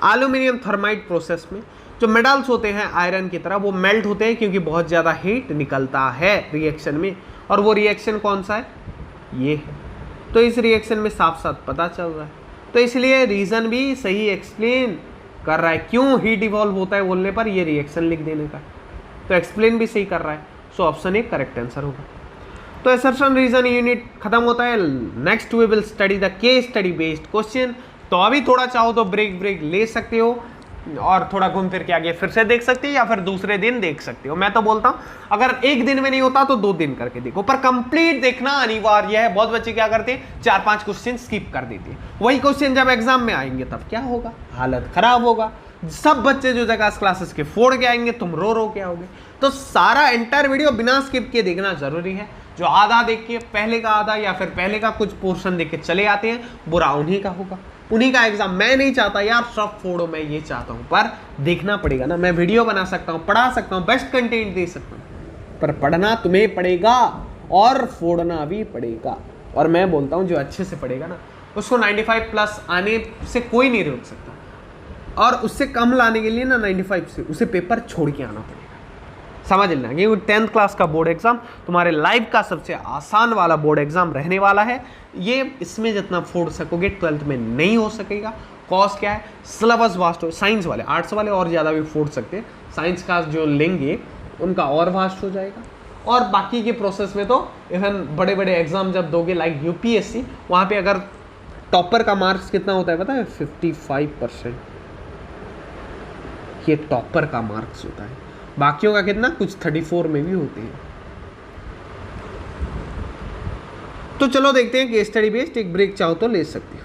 एल्यूमिनियम थर्माइड प्रोसेस में जो मेटल्स होते हैं आयरन की तरह, वो मेल्ट होते हैं क्योंकि बहुत ज़्यादा हीट निकलता है रिएक्शन में। और वो रिएक्शन कौन सा है? ये है। तो इस रिएक्शन में साफ साफ पता चल रहा है। तो इसलिए रीज़न भी सही एक्सप्लेन कर रहा है क्यों हीट इवॉल्व होता है बोलने पर ये रिएक्शन लिख देने का। तो एक्सप्लेन भी सही कर रहा है। So option A correct answer होगा। तो असर्शन रीजन यूनिट खत्म होता है। Next we will study the case study based question. तो अभी थोड़ा चाहो तो ब्रेक ले सकते हो और थोड़ा घूम फिर के आगे फिर से देख सकते हो, या फिर दूसरे दिन देख सकते हो। मैं तो बोलता हूँ अगर एक दिन में नहीं होता तो 2 दिन करके देखो, पर कंप्लीट देखना अनिवार्य है। बहुत बच्चे क्या करते हैं, 4-5 क्वेश्चन स्किप कर देते हैं। वही क्वेश्चन जब एग्जाम में आएंगे तब क्या होगा? हालत खराब होगा। सब बच्चे जो जगह क्लासेस के फोड़ के आएंगे, तुम रो के आओगे। तो सारा एंटायर वीडियो बिना स्किप के देखना जरूरी है। जो आधा देख के, पहले का आधा या फिर पहले का कुछ पोर्शन देख के चले आते हैं, बुरा उन्हीं का होगा, उन्हीं का एग्जाम। मैं नहीं चाहता यार सब फोड़ो, मैं ये चाहता हूं, पर देखना पड़ेगा ना। मैं वीडियो बना सकता हूं, पढ़ा सकता हूं, बेस्ट कंटेंट दे सकता हूं, पर पढ़ना तुम्हें पड़ेगा और फोड़ना भी पड़ेगा। और मैं बोलता हूं जो अच्छे से पढ़ेगा ना, उसको 95 प्लस आने से कोई नहीं रोक सकता, और उससे कम लाने के लिए ना 95 से उसे पेपर छोड़ के आना पड़ेगा। समझ लेना, क्योंकि 10th क्लास का बोर्ड एग्जाम तुम्हारे लाइफ का सबसे आसान वाला बोर्ड एग्जाम रहने वाला है। ये इसमें जितना फोड़ सकोगे 12th में नहीं हो सकेगा। कॉज क्या है, सिलेबस वास्ट हो। साइंस वाले, आर्ट्स वाले और ज़्यादा भी फोड़ सकते हैं, साइंस का जो लेंगे उनका और वास्ट हो जाएगा। और बाकी के प्रोसेस में तो इवन बड़े बड़े एग्जाम जब दोगे लाइक यूपीएससी, वहाँ पे अगर टॉपर का मार्क्स कितना होता है पता है, 55%। ये टॉपर का मार्क्स होता है, बाकियों का कितना, कुछ 34 में भी होते हैं। तो चलो देखते हैं केस स्टडी बेस्ड, एक ब्रेक चाहो तो ले सकते हो।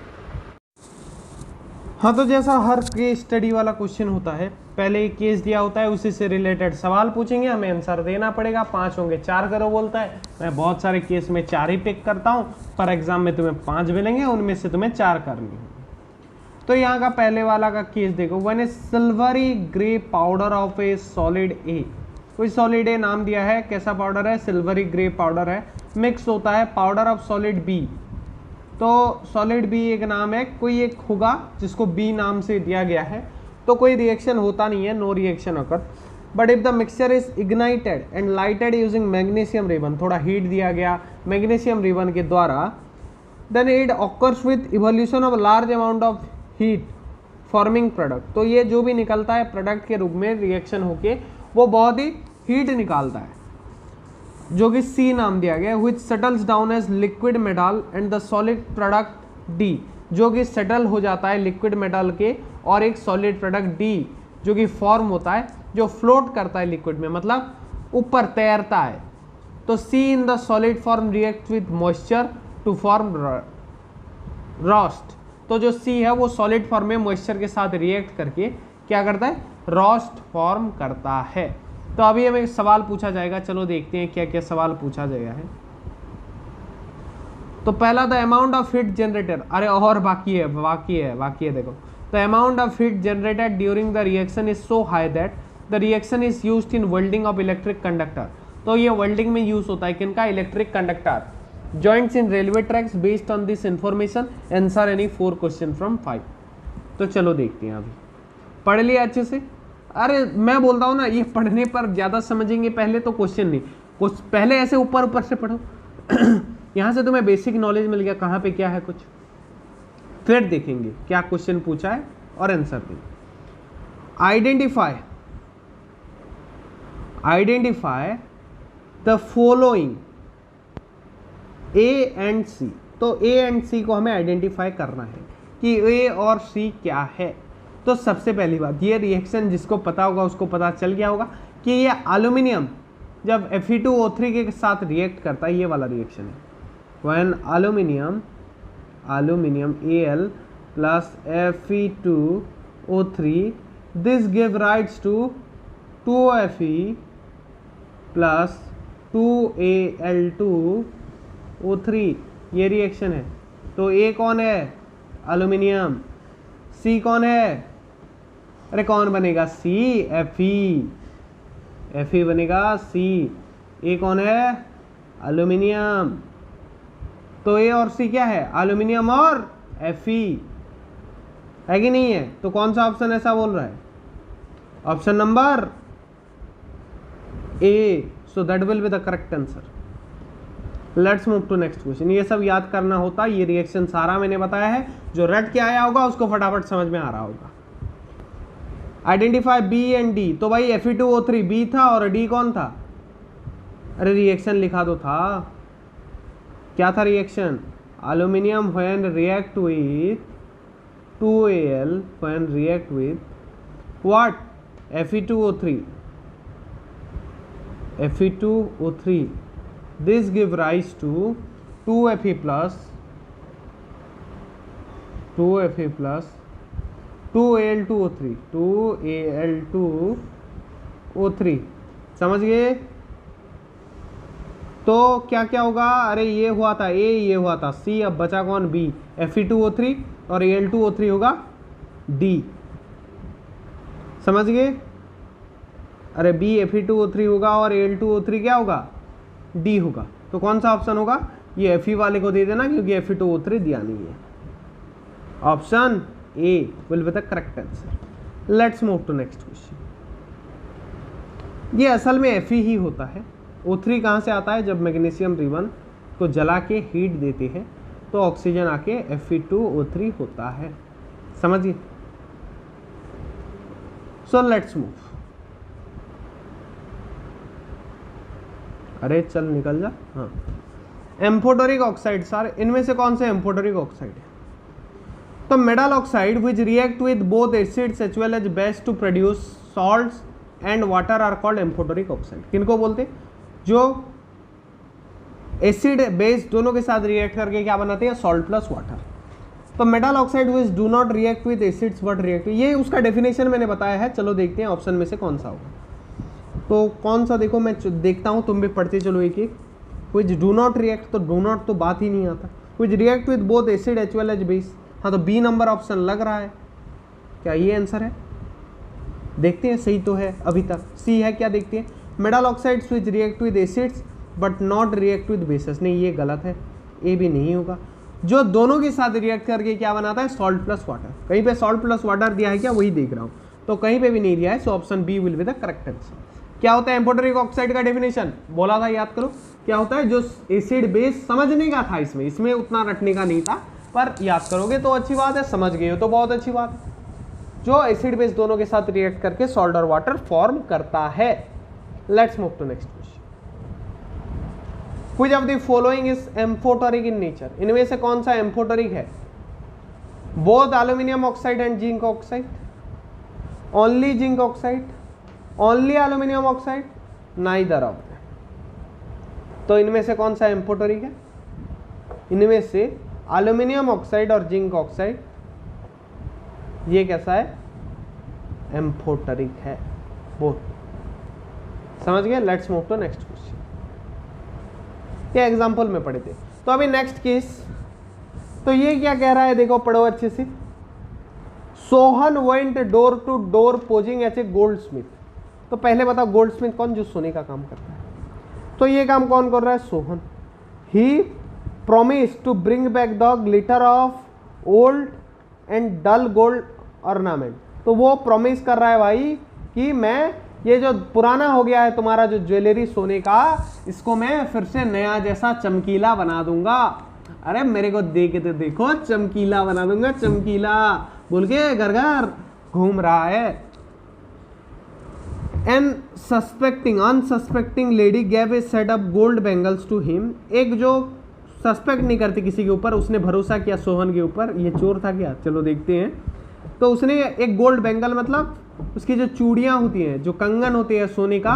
हाँ, तो जैसा हर केस स्टडी वाला क्वेश्चन होता है, पहले एक केस दिया होता है, उसी से रिलेटेड सवाल पूछेंगे, हमें आंसर देना पड़ेगा। 5 होंगे, 4 करो बोलता है। मैं बहुत सारे केस में 4 ही पिक करता हूँ, पर एग्जाम में तुम्हें 5 मिलेंगे, उनमें से तुम्हें 4 करनी होगी। तो यहाँ का पहले वाला का केस देखो, one a silvery grey powder of a solid A. कोई सॉलिड ए नाम दिया है, कैसा पाउडर है, सिल्वरी ग्रे पाउडर है, मिक्स होता है पाउडर ऑफ सॉलिड बी। तो सॉलिड बी एक नाम है, कोई एक होगा जिसको बी नाम से दिया गया है, तो कोई रिएक्शन होता नहीं है, no reaction occur. But if the mixture is ignited and lighted using magnesium ribbon, थोड़ा हीट दिया गया मैग्नीशियम रिबन के द्वारा, then it occurs with evolution of large amount of heat forming product. तो ये जो भी निकलता है प्रोडक्ट के रूप में रिएक्शन होके, वो बहुत ही हीट निकालता है, जो कि सी नाम दिया गया, which settles down as liquid metal and the solid product D, जो कि सेटल हो जाता है लिक्विड मेटल के और एक सॉलिड प्रोडक्ट डी, जो कि फॉर्म होता है, जो फ्लोट करता है लिक्विड में, मतलब ऊपर तैरता है। तो C in the solid form react with moisture to form rust. तो जो सी है वो सॉलिड फॉर्म में मॉइस्चर के साथ रिएक्ट करके क्या करता है, रोस्ट फॉर्म करता है। तो अभी हमें सवाल पूछा जाएगा, चलो देखते हैं क्या क्या सवाल पूछा गया है। तो पहला, the amount of heat generated, अरे और बाकी है देखो, the amount of heat generated during the reaction is so high that the reaction is used in welding of electric conductor. तो ये वेल्डिंग में यूज होता है किनका, electric conductor. Joints in railway tracks based on this information answer any 4 question from 5। तो चलो देखते हैं, अभी पढ़ लिया अच्छे से। अरे मैं बोलता हूँ ना, ये पढ़ने पर ज़्यादा समझेंगे पहले तो क्वेश्चन नहीं, कुछ पहले ऐसे ऊपर से पढ़ो यहाँ से तुम्हें बेसिक नॉलेज मिल गया कहाँ पे क्या है कुछ, फिर देखेंगे क्या क्वेश्चन पूछा है और आंसर देंगे। Identify the following A and C. तो ए एंड सी को हमें आइडेंटिफाई करना है कि ए और सी क्या है। तो सबसे पहली बात, ये रिएक्शन जिसको पता होगा उसको पता चल गया होगा कि ये एल्यूमिनियम जब Fe2O3 के साथ रिएक्ट करता है, ये वाला रिएक्शन है, when aluminium Al plus Fe2O3 this give rights to 2Fe plus 2Al2O3, ये रिएक्शन है। तो ए कौन है, एल्यूमिनियम, सी कौन है, अरे कौन बनेगा, सी, Fe बनेगा सी, ए कौन है, एल्यूमिनियम। तो ए और सी क्या है, एल्यूमिनियम और Fe, है कि नहीं है। तो कौन सा ऑप्शन ऐसा बोल रहा है, option number A. So that will be the correct answer. Let's move to next question. ये सब याद करना होता है, ये रिएक्शन सारा मैंने बताया है, जो रट के आया होगा उसको फटाफट समझ में आ रहा होगा। Identify B and D. तो भाई Fe2O3 बी था और डी कौन था, अरे रिएक्शन लिखा तो था, क्या था reaction, aluminium when react with 2Al when react with what, Fe2O3 this give rise to 2Fe plus 2Al2O3 समझ गए। तो क्या क्या होगा, अरे ये हुआ था ए, ये हुआ था सी, अब बचा कौन, बी, Fe2O3 और Al2O3 होगा डी, समझ गए। अरे बी Fe2O3 होगा और Al2O3 क्या होगा, डी होगा। तो कौन सा ऑप्शन होगा, ये Fe वाले को दे देना क्योंकि Fe2O3 दिया नहीं है। Option A will be the correct answer. Let's move to next question. ये असल में Fe ही होता है। O3 कहाँ से आता है, जब मैग्नीशियम रिबन को जला के हीट देते हैं तो ऑक्सीजन आके Fe2O3 होता है, समझिए। सो लेट्स मूव। अरे चल निकल जा। हाँ, एम्फोटेरिक ऑक्साइड सर, इनमें से कौन से एम्फोटेरिक ऑक्साइड है, तो metal oxide which react with both acids as well as base to produce salts and water are called amphoteric oxide. किनको बोलते, जो एसिड बेस दोनों के साथ रिएक्ट करके क्या बनाते हैं, सॉल्ट प्लस वाटर। तो metal oxide which do not react with acids but react, ये उसका डेफिनेशन मैंने बताया है। चलो देखते हैं ऑप्शन में से कौन सा होगा। तो कौन सा, देखो मैं देखता हूँ, तुम भी पढ़ते चलो एक एक। विच डू नॉट रिएक्ट, तो डू नॉट तो बात ही नहीं आता। Which react with both acid as well as base, हाँ तो बी नंबर ऑप्शन लग रहा है। क्या ये आंसर है, देखते हैं सही तो है अभी तक। सी है क्या, देखते हैं। Metal oxides which react with acids but not react with bases, नहीं ये गलत है, ए भी नहीं होगा। जो दोनों के साथ रिएक्ट करके क्या बनाता है, सॉल्ट प्लस वाटर। कहीं पे सॉल्ट प्लस वाटर दिया है क्या, वही देख रहा हूँ, तो कहीं पे भी नहीं दिया है। So option B will be the correct answer. क्या होता है एम्फोटेरिक ऑक्साइड का डेफिनेशन, बोला था याद करो, क्या होता है, जो एसिड बेस समझने का था, इसमें उतना रटने का नहीं था, पर याद करोगे तो अच्छी बात है, समझ गए हो तो बहुत अच्छी बात है। जो एसिड बेस दोनों के साथ रिएक्ट करके सॉल्ट और वाटर फॉर्म करता है। Let's move to next question. Which of the following is amphoteric in nature, इनमें से कौन सा एम्फोटेरिक है, both aluminium oxide and zinc oxide, only zinc oxide, only aluminium oxide, neither of them. तो इनमें से कौन सा एम्फोटेरिक है, इनमें से एल्यूमिनियम ऑक्साइड और जिंक ऑक्साइड, ये कैसा है, एम्फोटेरिक है, बोथ, समझ गए। Let's move to next question. ये एग्जांपल में पढ़े थे। तो अभी नेक्स्ट केस, तो ये क्या कह रहा है, देखो पढ़ो अच्छे से। Sohan went door to door posing as a goldsmith. तो पहले बताओ गोल्ड स्मिथ कौन, जो सोने का काम करता है। तो ये काम कौन कर रहा है, सोहन। ही promised to bring back the glitter of old and dull gold ornament। तो वो प्रॉमिस कर रहा है भाई कि मैं ये जो पुराना हो गया है तुम्हारा जो ज्वेलरी सोने का, इसको मैं फिर से नया जैसा चमकीला बना दूंगा। अरे मेरे को देख के तो देखो, चमकीला बना दूंगा, चमकीला बोल के घर घर घूम रहा है। An suspecting unsuspecting lady gave a set up gold bangles to him. एक जो सस्पेक्ट नहीं करती किसी के ऊपर, उसने भरोसा किया सोहन के ऊपर। ये चोर था क्या, चलो देखते हैं। तो उसने एक गोल्ड बैंगल, मतलब उसकी जो चूड़ियाँ होती हैं, जो कंगन होते हैं सोने का,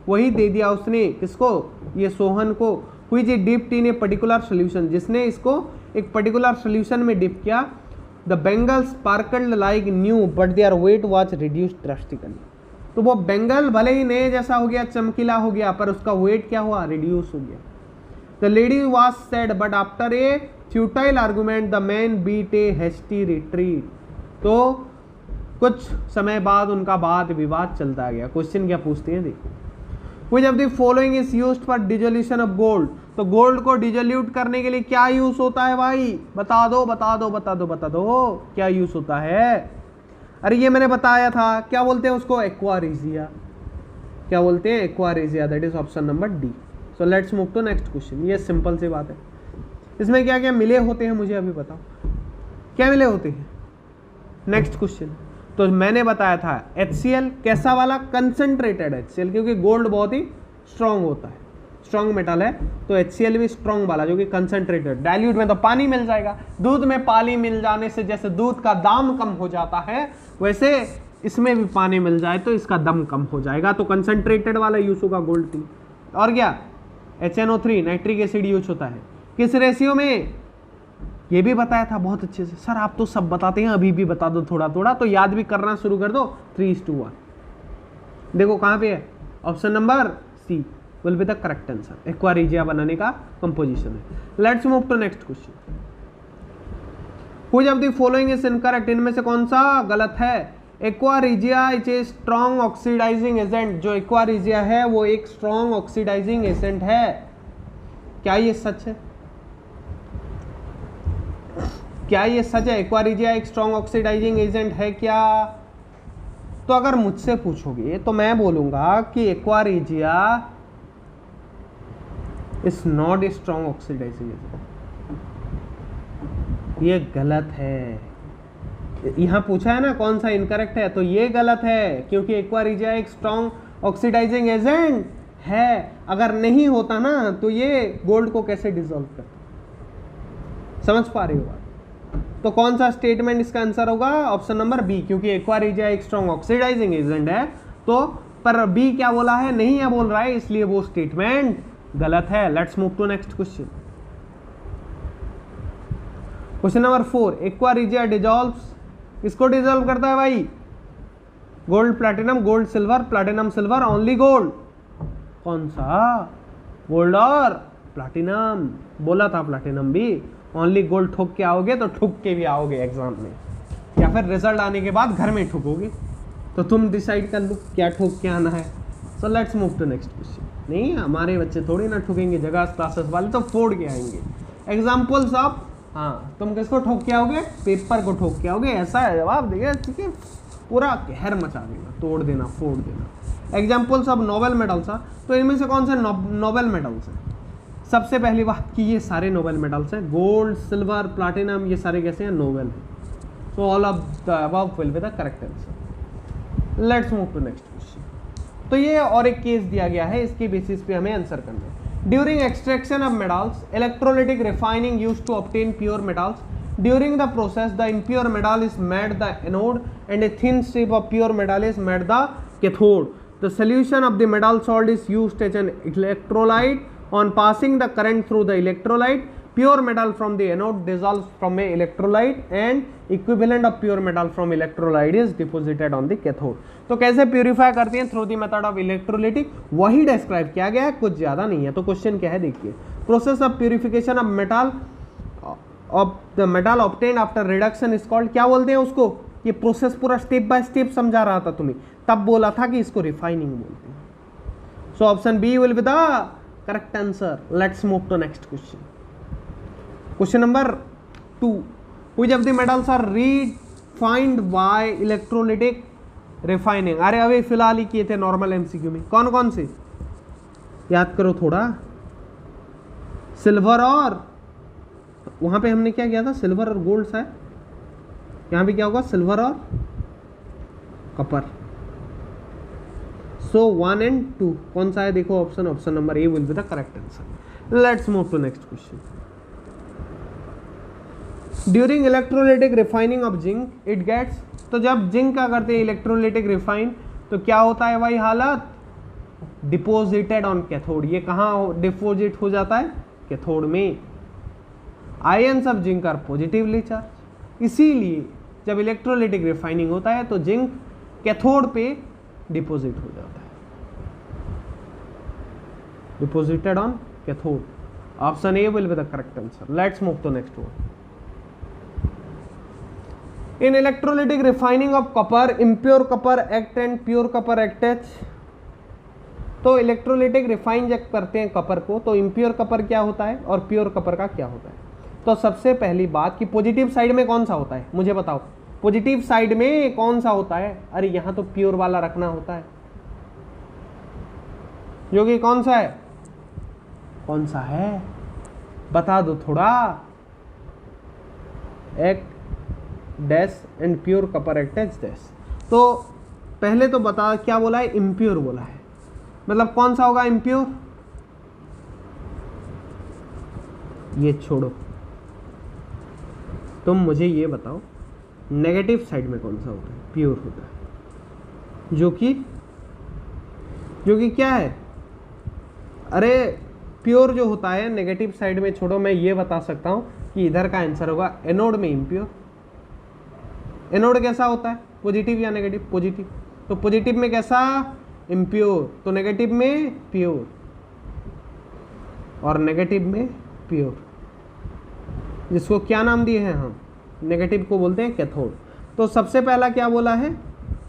वही दे दिया उसने किसको, ये सोहन को। हुई जी dipped in a particular solution, जिसने इसको एक पर्टिकुलर सोल्यूशन में डिप किया। The bangles sparkled like new but their weight was reduced drastically. तो वो बैंगल भले ही नए जैसा हो गया, चमकीला हो गया, पर उसका वेट क्या हुआ, रिड्यूस हो गया। The lady was sad but after a futile argument the man beat a hasty retreat. तो कुछ समय बाद उनका वाद विवाद चलता गया। क्वेश्चन क्या पूछते हैं, देखो। Which of the following is used for dissolution of gold? तो गोल्ड को डिजोल्यूट करने के लिए क्या यूज होता है भाई, बता दो बता दो बता दो बता दो, क्या यूज होता है। अरे ये मैंने बताया था, क्या बोलते हैं उसको, एक्वारेजिया। क्या बोलते हैं, aqua regia. That is option number D. So let's move to next question. ये सिंपल सी बात है। इसमें क्या क्या मिले होते हैं मुझे अभी बताओ, क्या मिले होते हैं। नेक्स्ट क्वेश्चन, तो मैंने बताया था HCl कैसा वाला, कंसंट्रेटेड HCl, क्योंकि गोल्ड बहुत ही स्ट्रॉन्ग होता है, स्ट्रॉन्ग मेटल है, तो HCl भी स्ट्रॉन्ग वाला जो कि कंसंट्रेटेड। डाइल्यूट में तो पानी मिल जाएगा। दूध में पानी मिल जाने से जैसे दूध का दाम कम हो जाता है, वैसे इसमें भी पानी मिल जाए तो इसका दम कम हो जाएगा। तो कंसंट्रेटेड वाला यूज होगा गोल्ड की। और क्या, HNO3 नाइट्रिक एसिड यूज होता है किस रेशियो में, ये भी बताया था बहुत अच्छे से। सर आप तो सब बताते हैं, अभी भी बता दो थोड़ा थोड़ा, तो याद भी करना शुरू कर दो। 3:1। देखो कहाँ पे है, option number C will be the correct answer. Aqua regia बनाने का कंपोजिशन है। Let's move to next question. Which of the following is incorrect, इनमें से कौन सा गलत है। Aqua regia is a strong oxidising agent, जो एक्वा रिजिया है वो एक स्ट्रॉन्ग ऑक्सीडाइजिंग एजेंट है। क्या ये सच है? क्या ये सच है? एक्वा रिजिया एक स्ट्रॉन्ग ऑक्सीडाइजिंग एजेंट है क्या? तो अगर मुझसे पूछोगे तो मैं बोलूंगा कि aqua regia is not a strong oxidising agent. ये गलत है। यहां पूछा है ना कौन सा इनकरेक्ट है, तो ये गलत है, क्योंकि एक्वा रिजिया एक स्ट्रॉन्ग ऑक्सीडाइजिंग एजेंट है। अगर नहीं होता ना तो ये गोल्ड को कैसे डिसॉल्व करता। समझ पा रहे हो बात? तो कौन सा स्टेटमेंट इसका आंसर होगा? ऑप्शन नंबर बी, क्योंकि एक्वा रिजिया एक स्ट्रॉन्ग ऑक्सीडाइजिंग एजेंट है। तो पर बी क्या बोला है? नहीं है बोल रहा है, इसलिए वो स्टेटमेंट गलत है। Let's move to next question. Question number 4, aqua regia dissolves, किसको डिजॉल्व करता है भाई? Gold platinum, gold silver, platinum silver, only gold. कौन सा? गोल्ड और प्लैटिनम। बोला था प्लैटिनम भी। ओनली गोल्ड ठोक के आओगे तो ठुक के भी आओगे एग्जाम में, या फिर रिजल्ट आने के बाद घर में ठुकोगे। तो तुम डिसाइड कर लो क्या ठोक के आना है। So let's move to next question. नहीं, हमारे बच्चे थोड़ी ना ठुकेंगे, जगह क्लासेस वाले तो फोड़ के आएंगे। एग्जाम्पल्स ऑफ, हाँ तुम किसको ठोक के आओगे? पेपर को ठोक के आओगे। ऐसा है जवाब देगा, ठीक है, पूरा कहर मचा देना, तोड़ देना, फोड़ देना। एग्जाम्पल्स ऑफ नोबेल मेडल्स, तो इनमें से कौन से नोबेल मेडल्स हैं? सबसे पहली बात कि ये सारे नोबेल मेडल्स हैं। गोल्ड, सिल्वर, प्लैटिनम, ये सारे कैसे हैं? नोबेल हैं। So all of the above will be the correct answer. Let's move to next question. तो ये और एक केस दिया गया है, इसके बेसिस पे हमें आंसर करना है। During extraction of metals, electrolytic refining used to obtain pure metals. During the process, the impure metal is made the anode and a thin strip of pure metal is made the cathode. The solution of the metal salt is used as an electrolyte. On passing the current through the electrolyte, pure metal from the anode dissolves from a electrolyte and equivalent of pure metal from electrolyte is deposited on the cathode. तो कैसे purify करते हैं? Through the method of electrolytic. वही describe किया गया है, कुछ ज्यादा नहीं है। तो क्वेश्चन क्या है देखिए। Process of purification of metal of the metal obtain after reduction is called, क्या बोलते हैं उसको? ये प्रोसेस पूरा स्टेप बाय स्टेप समझा रहा था तुम्हें, तब बोला था कि इसको रिफाइनिंग बोलते हैं। So option B will be the correct answer. Let's move to next question. Question number 2, which of the metals are refined by electrolytic refining? अरे अभी फिलहाल ही किए थे नॉर्मल एमसीक्यू में। कौन कौन से याद करो थोड़ा। सिल्वर और, वहां पे हमने क्या किया था? सिल्वर और गोल्ड सा है। यहां पे क्या होगा? सिल्वर और कॉपर। सो 1 and 2 कौन सा है? देखो option, option number A will be the correct answer. Let's move to next question. During electrolytic refining of zinc it gets, तो जब जिंक का करते हैं इलेक्ट्रोलिटिक रिफाइन तो क्या होता है भाई हालत? Deposited on cathode. ये कहाँ डिपोजिट हो जाता है? कैथोड में। Ions of zinc are positively charge, इसीलिए जब इलेक्ट्रोलिटिक रिफाइनिंग होता है तो जिंक कैथोड पे डिपोजिट हो जाता है। Deposited on cathode. Option A will be the correct answer. Let's move to next one. In electrolytic refining of copper, impure copper act and pure copper act as. तो electrolytic refine जब करते हैं copper को तो impure copper क्या होता है और प्योर कॉपर का क्या होता है? तो सबसे पहली बात कि पॉजिटिव साइड में कौन सा होता है? मुझे बताओ, पॉजिटिव साइड में कौन सा होता है? अरे यहां तो प्योर वाला रखना होता है, जो कि कौन सा है? कौन सा है बता दो थोड़ा। Act dash and pure copper act as dash. तो पहले तो बता क्या बोला है? इम्प्योर बोला है। मतलब कौन सा होगा इम्प्योर? ये छोड़ो, तुम मुझे ये बताओ नेगेटिव साइड में कौन सा होता है? प्योर होता है, जो कि क्या है? अरे प्योर जो होता है नेगेटिव साइड में छोड़ो, मैं ये बता सकता हूं कि इधर का आंसर होगा एनोड में इम्प्योर। एनोड कैसा होता है? पॉजिटिव या नेगेटिव? पॉजिटिव। तो पॉजिटिव में कैसा? इम्प्योर। तो नेगेटिव में प्योर। और नेगेटिव में प्योर, जिसको क्या नाम दिए हैं हम, नेगेटिव को बोलते हैं कैथोड। तो सबसे पहला क्या बोला है,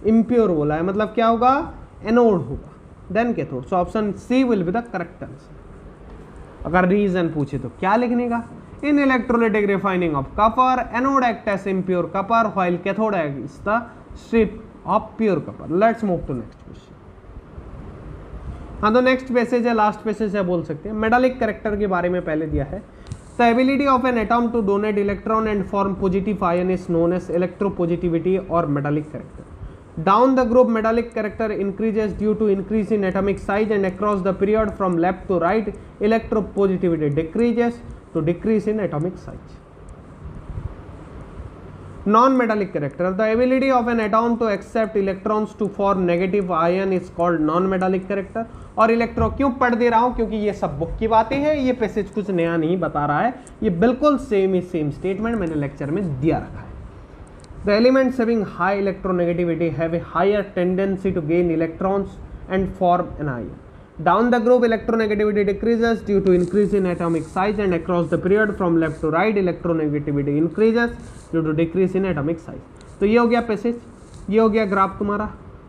इम्प्योर बोला है, मतलब क्या होगा, एनोड होगा, then cathode. So option C will be the correct answer. अगर रीजन पूछे तो क्या लिखने का, in electrolytic refining of copper anode act as impure copper while cathode is the strip of pure copper. Let's move to next question. हाँ, तो next passage है, last passage है बोल सकते हैं। मेटालिक कैरेक्टर के बारे में पहले दिया है, the ability of an atom to donate electron and form positive ion is known as electropositivity और metallic character. Down the group, metallic character increases due to increase in atomic size, and across the period from left to right, electropositivity decreases to decrease in atomic size. Non-metallic character, the ability of an atom to accept electrons to form negative ion is called non-metallic character. और electro क्यों पढ़ दे रहा हूँ, क्योंकि ये सब book की बातें हैं, ये पैसेज कुछ नया नहीं बता रहा है, ये बिल्कुल सेम स्टेटमेंट मैंने लेक्चर में दिया रखा है। The elements having high electronegativity have a higher tendency to gain electrons and form an ion. Down the group, electronegativity decreases due to increase in atomic size, and across the period from left to right, electronegativity increases due to decrease in atomic size. तो ये हो गया passage, ये हो गया graph तुम्हारा।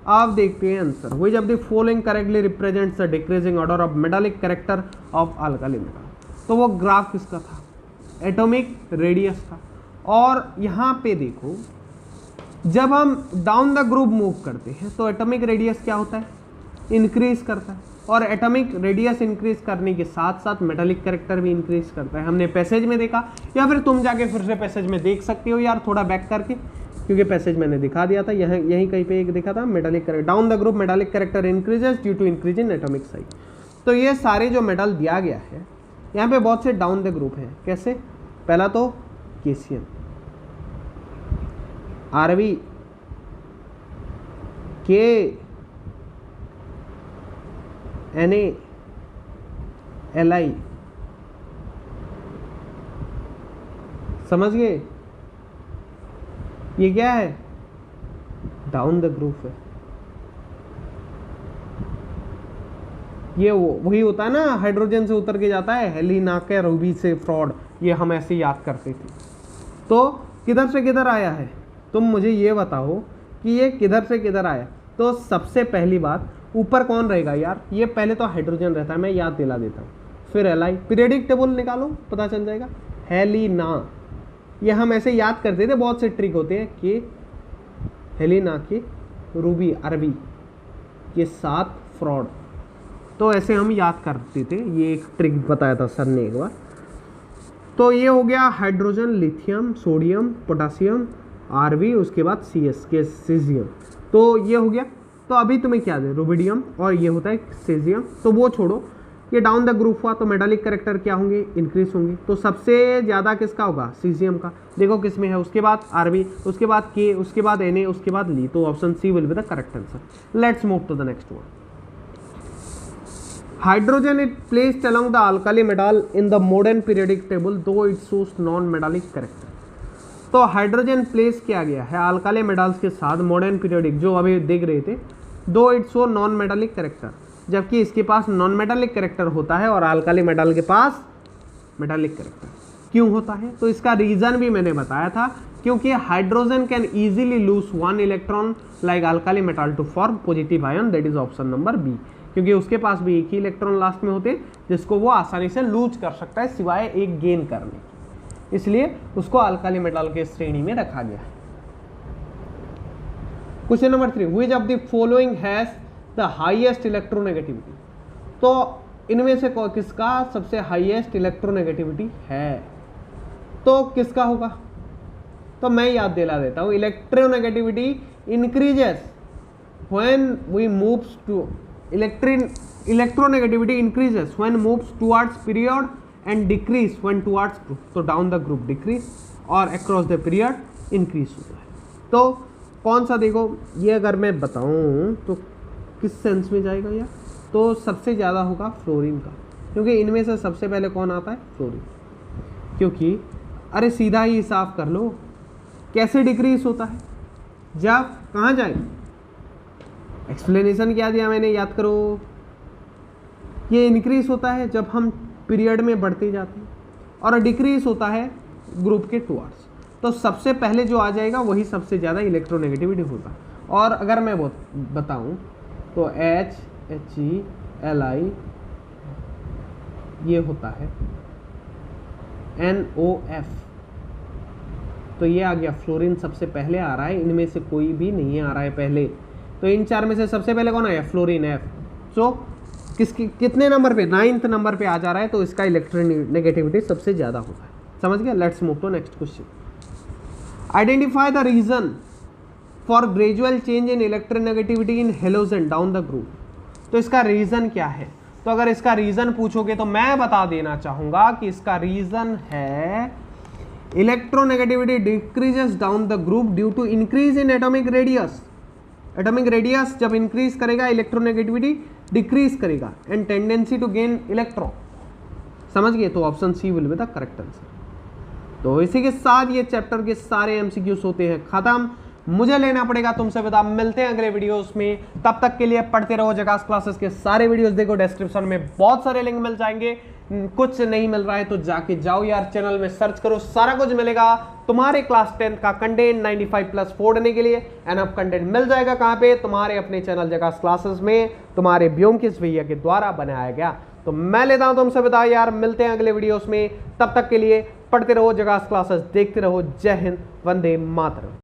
आप देखते हैं answer, which of the following correctly represents the decreasing order of metallic character of alkali metal। तो वो ग्राफ किसका था, एटॉमिक रेडियस का। और यहाँ पे देखो, जब हम डाउन द ग्रुप मूव करते हैं तो एटॉमिक रेडियस क्या होता है, इंक्रीज करता है, और एटॉमिक रेडियस इंक्रीज करने के साथ साथ मेटालिक कैरेक्टर भी इंक्रीज करता है। हमने पैसेज में देखा, या फिर तुम जाके फिर से पैसेज में देख सकते हो यार, थोड़ा बैक करके, क्योंकि पैसेज मैंने दिखा दिया था, यहीं कहीं पे एक देखा था, metallic character down the group metallic character increases due to increase in atomic size. तो ये सारे जो मेटल दिया गया है, यहाँ पे बहुत से डाउन द ग्रुप हैं। कैसे, पहला तो केसियम, आरवी, के, एन ए, एल आई, समझ गए, ये क्या है, डाउन द ग्रुप है। ये वही होता है ना, हाइड्रोजन से उतर के जाता है, हेलिनाके रूबी से फ्रॉड, ये हम ऐसे याद करते थे। तो किधर से किधर आया है, तुम मुझे ये बताओ कि ये किधर से किधर आया। तो सबसे पहली बात, ऊपर कौन रहेगा यार, ये पहले तो हाइड्रोजन रहता है, मैं याद दिला देता हूँ, फिर एल आई, पीरियडिक टेबल निकालो पता चल जाएगा, हेलिना, ये हम ऐसे याद करते थे, बहुत से ट्रिक होते हैं कि हेलिना के रूबी अरबी के साथ फ्रॉड, तो ऐसे हम याद करते थे, ये एक ट्रिक बताया था सर ने एक बार। तो ये हो गया hydrogen, lithium, sodium, potassium, R B, उसके बाद सी एस के सीजियम, तो ये हो गया। तो अभी तुम्हें क्या दे, रुबिडियम, और ये होता है सीजियम, तो वो छोड़ो, ये डाउन द ग्रुप हुआ, तो मेटालिक कैरेक्टर क्या होंगे, इंक्रीज होंगे। तो सबसे ज़्यादा किसका होगा, सीजियम का, देखो किसमें है, उसके बाद आरबी, उसके बाद के, उसके बाद एन ए, उसके बाद ली, तो option C will be the correct answer. Let's move to the next one. Hydrogen it placed along the alkali metal in the modern periodic table though it shows non metallic character. तो hydrogen place किया गया है alkali metals के साथ modern periodic, जो अभी देख रहे थे, दो it show non metallic character, जबकि इसके पास नॉन मेटालिक कैरेक्टर होता है और अल्काली मेटल के पास मेटालिक कैरेक्टर। क्यों होता है, तो इसका रीजन भी मैंने बताया था, क्योंकि hydrogen can easily lose one electron like alkali metal to form positive ion, that is option number B, क्योंकि उसके पास भी एक ही इलेक्ट्रॉन लास्ट में होते जिसको वो आसानी से लूज कर सकता है सिवाय एक गेन करने की, इसलिए उसको अल्काली मेटल के श्रेणी में रखा गया है। Question number 3, which of the following has the highest electronegativity. तो इनमें से किसका सबसे हाईएस्ट इलेक्ट्रोनेगेटिविटी है, तो किसका होगा, तो मैं याद दिला देता हूं, electronegativity increases when we moves to electronegativity increases when moves towards period and decrease when towards group, तो down the group decrease और across the period increase होता है। तो कौन सा, देखो ये अगर मैं बताऊं तो किस सेंस में जाएगा यार, तो सबसे ज़्यादा होगा फ्लोरीन का, क्योंकि इनमें से सबसे पहले कौन आता है, फ्लोरीन, क्योंकि अरे सीधा ही हिसाब कर लो, कैसे डिक्रीज होता है, जब कहाँ जाए, एक्सप्लेनेशन क्या दिया मैंने, याद करो, ये इंक्रीज होता है जब हम पीरियड में बढ़ती जाती है और डिक्रीज होता है ग्रुप के टुवर्ड्स। तो सबसे पहले जो आ जाएगा वही सबसे ज़्यादा इलेक्ट्रोनेगेटिविटी होगा। और अगर मैं बताऊं तो HELI ये होता है NOF, तो ये आ गया फ्लोरीन सबसे पहले आ रहा है, इनमें से कोई भी नहीं आ रहा है पहले। तो इन चार में से सबसे पहले कौन आया? Fluorine F। सो कितने नंबर पे? 9th नंबर पे आ जा रहा है, तो इसका इलेक्ट्रोनेगेटिविटी सबसे ज़्यादा होता है। समझ गया? Let's move to next question. Identify the reason for gradual change in electronegativity in halogen down the group. तो इसका रीजन क्या है? तो अगर इसका रीजन पूछोगे तो मैं बता देना चाहूंगा कि इसका रीजन है electronegativity decreases down the group due to increase in atomic radius. Atomic radius जब इंक्रीज करेगा इलेक्ट्रोनेगेटिविटी डिक्रीज करेगा and tendency to gain electron. समझ गए? तो option C will be the correct answer. तो इसी के साथ ये चैप्टर के सारे एमसीक्यूज होते हैं खत्म। मुझे लेना पड़ेगा तुमसे विदा। मिलते हैं अगले वीडियोस में, तब तक के लिए पढ़ते रहो जकास क्लासेस के सारे वीडियोस देखो। डिस्क्रिप्शन में बहुत सारे लिंक मिल जाएंगे। कुछ नहीं मिल रहा है तो जाके जाओ यार, चैनल में सर्च करो, सारा कुछ मिलेगा। तुम्हारे क्लास 10th का कंटेंट 95+ फोड़ने के लिए एनफ कंटेंट मिल जाएगा। कहाँ पे? तुम्हारे अपने चैनल जकास क्लासेस में, तुम्हारे व्योमकेश भैया के द्वारा बनाया गया। तो मैं लेता हूं तुमसे विदा यार, मिलते हैं अगले वीडियोस में, तब तक के लिए पढ़ते रहो जकास क्लासेस, देखते रहो। जय हिंद, वंदे मातरम।